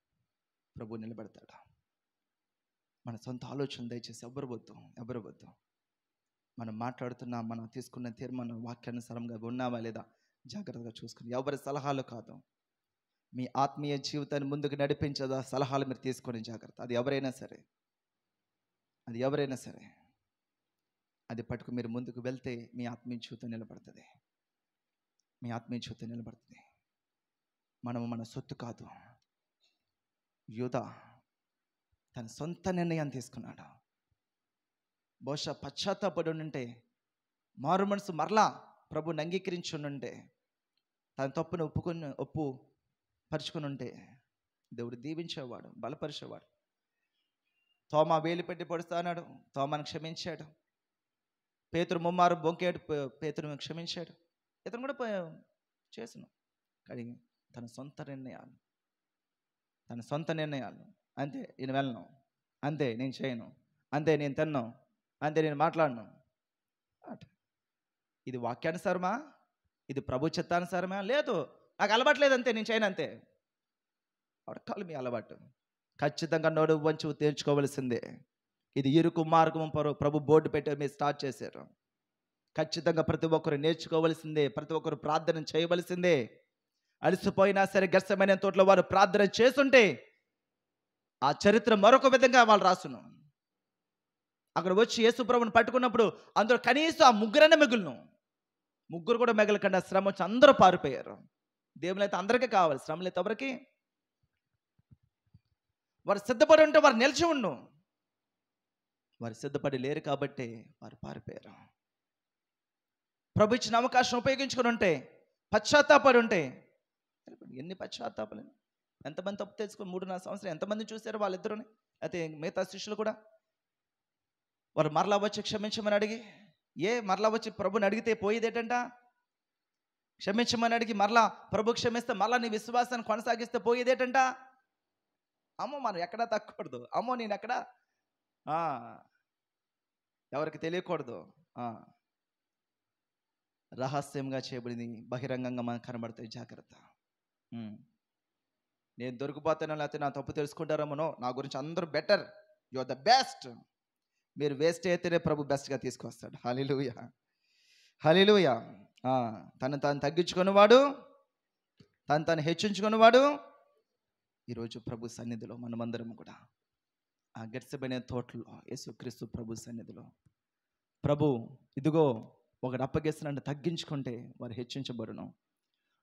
ప్రభు నిలబెడతాడు. మన సొంత ఆలోచన దయచేసి ఎవరు వద్దు. మనం మాట్లాడుతున్నా, మనం తీసుకున్న తీర్మానం వాక్యానుసారంగా ఉన్నావా లేదా జాగ్రత్తగా చూసుకుని, ఎవరి సలహాలు కాదు, మీ ఆత్మీయ జీవితాన్ని ముందుకు నడిపించదా సలహాలు మీరు తీసుకొని జాగ్రత్త. అది ఎవరైనా సరే అది పట్టుకు మీరు ముందుకు వెళ్తే మీ ఆత్మీయ జీవితం నిలబడుతుంది. మనము మన సొత్తు కాదు. యూదా తన సొంత నిర్ణయాన్ని తీసుకున్నాడు. బహుశా పశ్చాత్తాపడి ఉంటే, మారు మనసు మరలా ప్రభుని అంగీకరించి ఉంటే, తన తప్పును పరుచుకుని ఉంటే దేవుడు దీవించేవాడు, బలపరిచేవాడు. తోమా వేలు పెట్టి పొడుస్తా అన్నాడు, తోమాను క్షమించాడు. పేతురు ముమ్మారు బొంకేడు, పేతురుని క్షమించాడు. ఇతను కూడా చేసాను. కానీ తన సొంత నిర్ణయాలు, అంతే నేను వెళ్ళను, అంతే నేను చేయను, అంతే నేను తిన్నాను, అంతే నేను మాట్లాడను. ఇది వాక్యానుసారమా? ఇది ప్రభు చిత్తానుసారమా? లేదు, నాకు అలవాట్లేదు, అంతే నేను చేయను, అంతే. అడకాలి మీ అలవాటు. ఖచ్చితంగా నోడు వంచి తీర్చుకోవలసిందే. ఇది ఇరుకు మార్గం ప్రభు బోర్డు పెట్టి మీరు స్టార్ట్ చేశారు. ఖచ్చితంగా ప్రతి ఒక్కరు నేర్చుకోవలసిందే, ప్రతి ఒక్కరు ప్రార్థన చేయవలసిందే. అలసిపోయినా సరే గెత్సేమనే తోటలో వారు ప్రార్థన చేస్తుంటే ఆ చరిత్ర మరొక విధంగా వాళ్ళు రాసును. అక్కడ వచ్చి యేసు ప్రభువుని పట్టుకున్నప్పుడు అందులో కనీసం ఆ ముగ్గురనే మిగులును. ముగ్గురు కూడా మిగలకుండా శ్రమ వచ్చి అందరూ పారిపోయారు. దేవుని అయితే అందరికీ కావాలి, శ్రమలు అయితే ఎవరికి? వారు సిద్ధపడి ఉంటే వారు నిలిచి ఉండు. వారు సిద్ధపడి లేరు కాబట్టి వారు పారిపోయారు. ప్రభు ఇచ్చిన అవకాశం ఉపయోగించుకుని ఉంటే, పశ్చాత్తాపడి ఉంటే, ఎన్ని పశ్చాత్తాపాలు, ఎంతమంది తప్పు తెలుసుకుని 3.5 సంవత్సరాలు ఎంతమంది చూశారు వాళ్ళిద్దరుని, అయితే మిగతా శిష్యులు కూడా. వారు మరలా వచ్చి క్షమించమని అడిగి, మరలా వచ్చి ప్రభుని అడిగితే పోయేదేటంట? క్షమించమని అడిగి మరలా ప్రభు క్షమిస్తే మరలా నీ విశ్వాసాన్ని కొనసాగిస్తే పోయేదేటంట? అమ్మో మనం ఎక్కడా తగ్గకూడదు, అమ్మో నేను ఎక్కడా ఎవరికి తెలియకూడదు. రహస్యంగా చేయబడింది బహిరంగంగా మనకు కనబడతాయి. జాగ్రత్త. నేను దొరికిపోతానో లేకపోతే నా తప్పు తెలుసుకుంటారేమోనో, నా గురించి అందరూ better, you are the best. మీరు వేస్ట్ అయితేనే ప్రభు బెస్ట్గా తీసుకొస్తాడు. హల్లెలూయా. తను తాను తగ్గించుకునేవాడు, తను హెచ్చించుకునేవాడు. ఈరోజు ప్రభు సన్నిధిలో మనమందరం కూడా ఆ గెత్సేమనే తోటలో యేసుక్రీస్తు ప్రభు సన్నిధిలో, ప్రభు ఇదిగో ఒకడు అప్పగిస్తున్నట్టు తగ్గించుకుంటే వారు హెచ్చించబడును.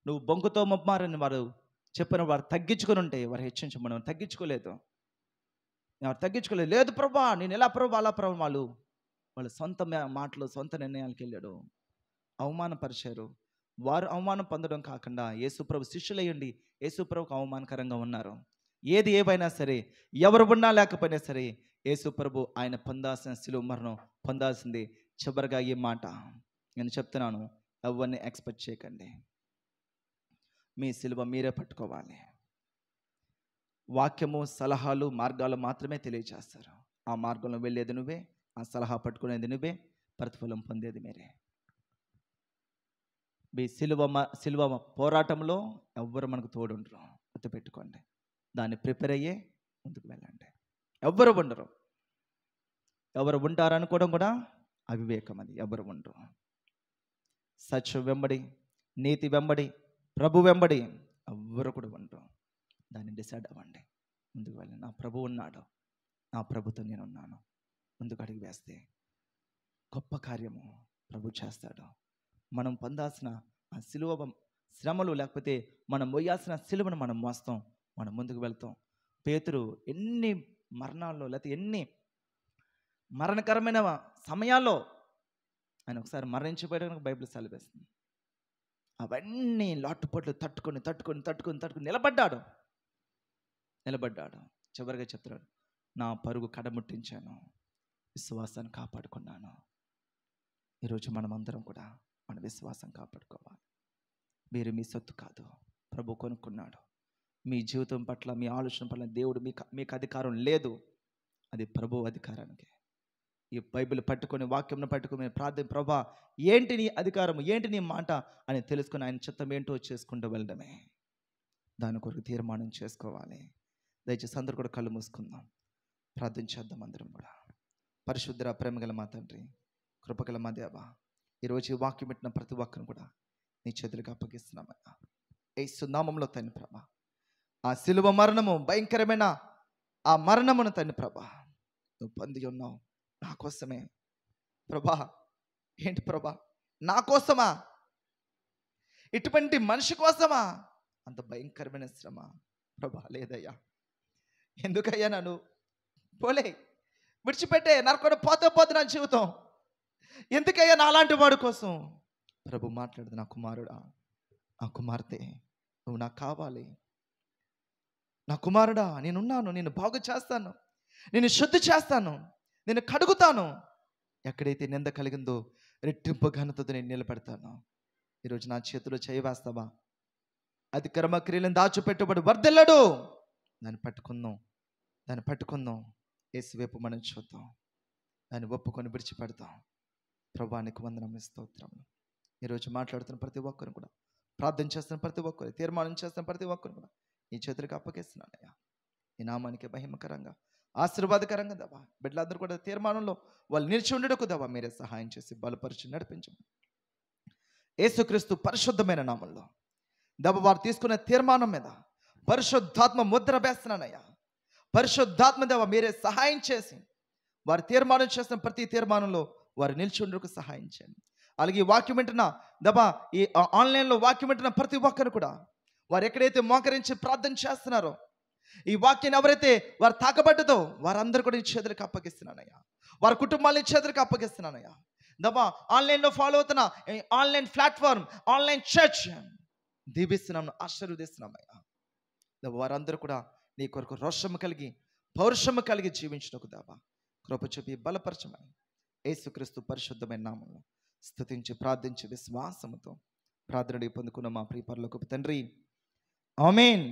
నువ్వు బొంకుతో మొమ్మారని వారు చెప్పిన వారు తగ్గించుకుని ఉంటే వారు హెచ్చించబడను. తగ్గించుకోలేదు. లేదు ప్రభా నేను ఎలా ప్రభు అలా ప్రభు, వాళ్ళు సొంత మాటలు సొంత నిర్ణయాలకు వెళ్ళాడు, అవమానపరిచారు. వారు అవమానం పొందడం కాకుండా యేసుప్రభు శిష్యులయ్యండి యేసుప్రభుకు అవమానకరంగా ఉన్నారు. ఏది ఏవైనా సరే, ఎవరు ఉన్నా లేకపోయినా సరే, యేసుప్రభు ఆయన పొందాల్సిన శిలువ మరణం పొందాల్సింది. చివరిగా ఈ మాట నేను చెప్తున్నాను, ఎవరిని ఎక్స్పెక్ట్ చేయకండి. మీ శిలువ మీరే పట్టుకోవాలి. వాక్యము, సలహాలు, మార్గాలు మాత్రమే తెలియజేస్తారు. ఆ మార్గంలో వెళ్ళేది నువ్వే, ఆ సలహా పట్టుకునేది నువ్వే, ప్రతిఫలం పొందేది మీరే. మీ శిలువ పోరాటంలో ఎవ్వరు మనకు తోడుండరు, గుర్తుపెట్టుకోండి. దాన్ని ప్రిపేర్ అయ్యే ముందుకు వెళ్ళండి. ఎవ్వరు ఉండరు. ఎవరు ఉంటారనుకోవడం కూడా అవివేకం అది ఎవరు ఉండరు. సత్యం వెంబడి, నీతి వెంబడి, ప్రభు వెంబడి ఎవ్వరు కూడా ఉండరు. దాన్ని డిసైడ్ అవ్వండి. ముందుకు వెళ్ళి నా ప్రభు ఉన్నాడు, నా ప్రభుతో నేను ఉన్నాను. ముందుకు అడిగి వేస్తే గొప్ప కార్యము ప్రభు చేస్తాడు. మనం పొందాల్సిన ఆ సిలువ శ్రమలు, లేకపోతే మనం మోయాల్సిన సిలువను మనం మోస్తాం, మనం ముందుకు వెళ్తాం. పేతురు ఎన్ని మరణాల్లో, లేకపోతే ఎన్ని మరణకరమైన సమయాల్లో ఆయన ఒకసారి మరణించిపోయాడు. బైబిల్ సెలవిస్తుంది. అవన్నీ లాటుపోట్లు తట్టుకొని తట్టుకొని తట్టుకొని తట్టుకొని నిలబడ్డాడు. చివరిగా చెప్తున్నాడు, నా పరుగు కడముట్టించాను, విశ్వాసాన్ని కాపాడుకున్నాను. ఈరోజు మనమందరం కూడా మన విశ్వాసం కాపాడుకోవాలి. మీరు మీ సొత్తు కాదు, ప్రభు కొనుక్కున్నాడు. మీ జీవితం పట్ల, మీ ఆలోచన పట్ల దేవుడు మీకు అధికారం లేదు, అది ప్రభు అధికారానికి. ఈ బైబిల్ పట్టుకొని, వాక్యంను పట్టుకొని ప్రార్థన, ప్రభా ఏంటి నీ అధికారం, ఏంటి నీ మాట అని తెలుసుకొని ఆయన చిత్తం ఏంటో చేసుకుంటూ వెళ్ళడమే. దాని కొరకు తీర్మానం చేసుకోవాలి. దయచేసి అందరూ కూడా కళ్ళు మూసుకుందాం, ప్రార్థన చేద్దాం అందరం కూడా. పరిశుద్ధ ప్రేమగల మా తండ్రి, కృపగల మా దేవ, ఈరోజు ఈ వాక్యం పెట్టిన ప్రతి ఒక్కరిని కూడా నీ చేతులకు అప్పగిస్తున్నామయ్యా. యేసు నామములో తండ్రి ప్రభా, ఆ సిలువ మరణము, భయంకరమైన ఆ మరణమును తండ్రి ప్రభా నువ్వు పొంది ఉన్నావు నా కోసమే. ప్రభా ఏంటి ప్రభా, నా కోసమా? ఇటువంటి మనిషి కోసమా అంత భయంకరమైన శ్రమ? ప్రభా లేదయ్యా. ఎందుకయ్యా నన్ను పోలే విడిచిపెట్టే, నరకొండ పోతే నా జీవితం ఎందుకయ్యా నాలాంటి వాడి కోసం? ప్రభు మాట్లాడదు, నా కుమారుడా, నా కుమార్తె, నువ్వు నాకు కావాలి. నా కుమారుడా, నేనున్నాను, నేను బాగు చేస్తాను, నేను శుద్ధి చేస్తాను, నేను కడుగుతాను. ఎక్కడైతే నింద కలిగిందో రెట్టింపు ఘనతతో నేను నిలబెడతాను. ఈరోజు నా చేతిలో చేయి వేస్తావా? అతిక్రమ క్రియలను దాచిపెట్టుబడి వర్ధిల్లడు. దాన్ని పట్టుకుందాం. యేసు వైపు మనం చూద్దాం, దాన్ని ఒప్పుకొని విడిచిపెడతాం. ప్రభువానికి వందనం, స్తోత్రం. ఈరోజు మాట్లాడుతున్న ప్రతి ఒక్కరు కూడా, ప్రార్థన చేస్తున్న ప్రతి ఒక్కరు, తీర్మానం చేస్తున్న ప్రతి ఒక్కరు కూడా నీ చేతులకు అప్పగిస్తున్నానయ్యా. ఈ నామానికి మహిమకరంగా, ఆశీర్వాదకరంగా దవా బిడ్డలందరూ కూడా తీర్మానంలో వాళ్ళు నిలిచి ఉండటకు దవా మీరే సహాయం చేసి బలపరిచి నడిపించమని యేసుక్రీస్తు పరిశుద్ధమైన నామంలో దవ వారు తీసుకున్న తీర్మానం మీద పరిశుద్ధాత్మ ముద్ర వేస్తున్నానయ్యా. పరిశుద్ధాత్మ దవ మీరే సహాయం చేసి వారు తీర్మానం చేసిన ప్రతి తీర్మానంలో వారు నిలిచి ఉండటకు సహాయం చేయండి. అలాగే ఈ వాక్యం వింటున్న దబా, ఈ ఆన్లైన్లో వాక్యం వింటున్న ప్రతి ఒక్కరు కూడా వారు ఎక్కడైతే మోకరించి ప్రార్థన చేస్తున్నారో, ఈ వాక్యాన్ని ఎవరైతే వారు తాకబడ్డదో వారందరూ కూడా ఈ చేతులకు అప్పగిస్తున్నానయ్యా. వారి కుటుంబాలని చేతులకు అప్పగిస్తున్నానయ్యా. దబా ఆన్లైన్లో ఫాలో అవుతున్న ఆన్లైన్ ప్లాట్ఫామ్, ఆన్లైన్ చర్చ్ దీవిస్తున్నాం, ఆశీర్వదిస్తున్నామయ్యా. వారందరూ కూడా నీ కొరకు రోషము కలిగి, పౌరుషము కలిగి జీవించడానికి దాబా కృప చూపి బలపరచమని యేసుక్రీస్తు పరిశుద్ధమైన నామంలో స్తుతించి ప్రార్థించి విశ్వాసముతో ప్రార్థన పొందుకున్న మా ప్రియ పరలోకపు తండ్రి, ఆమేన్.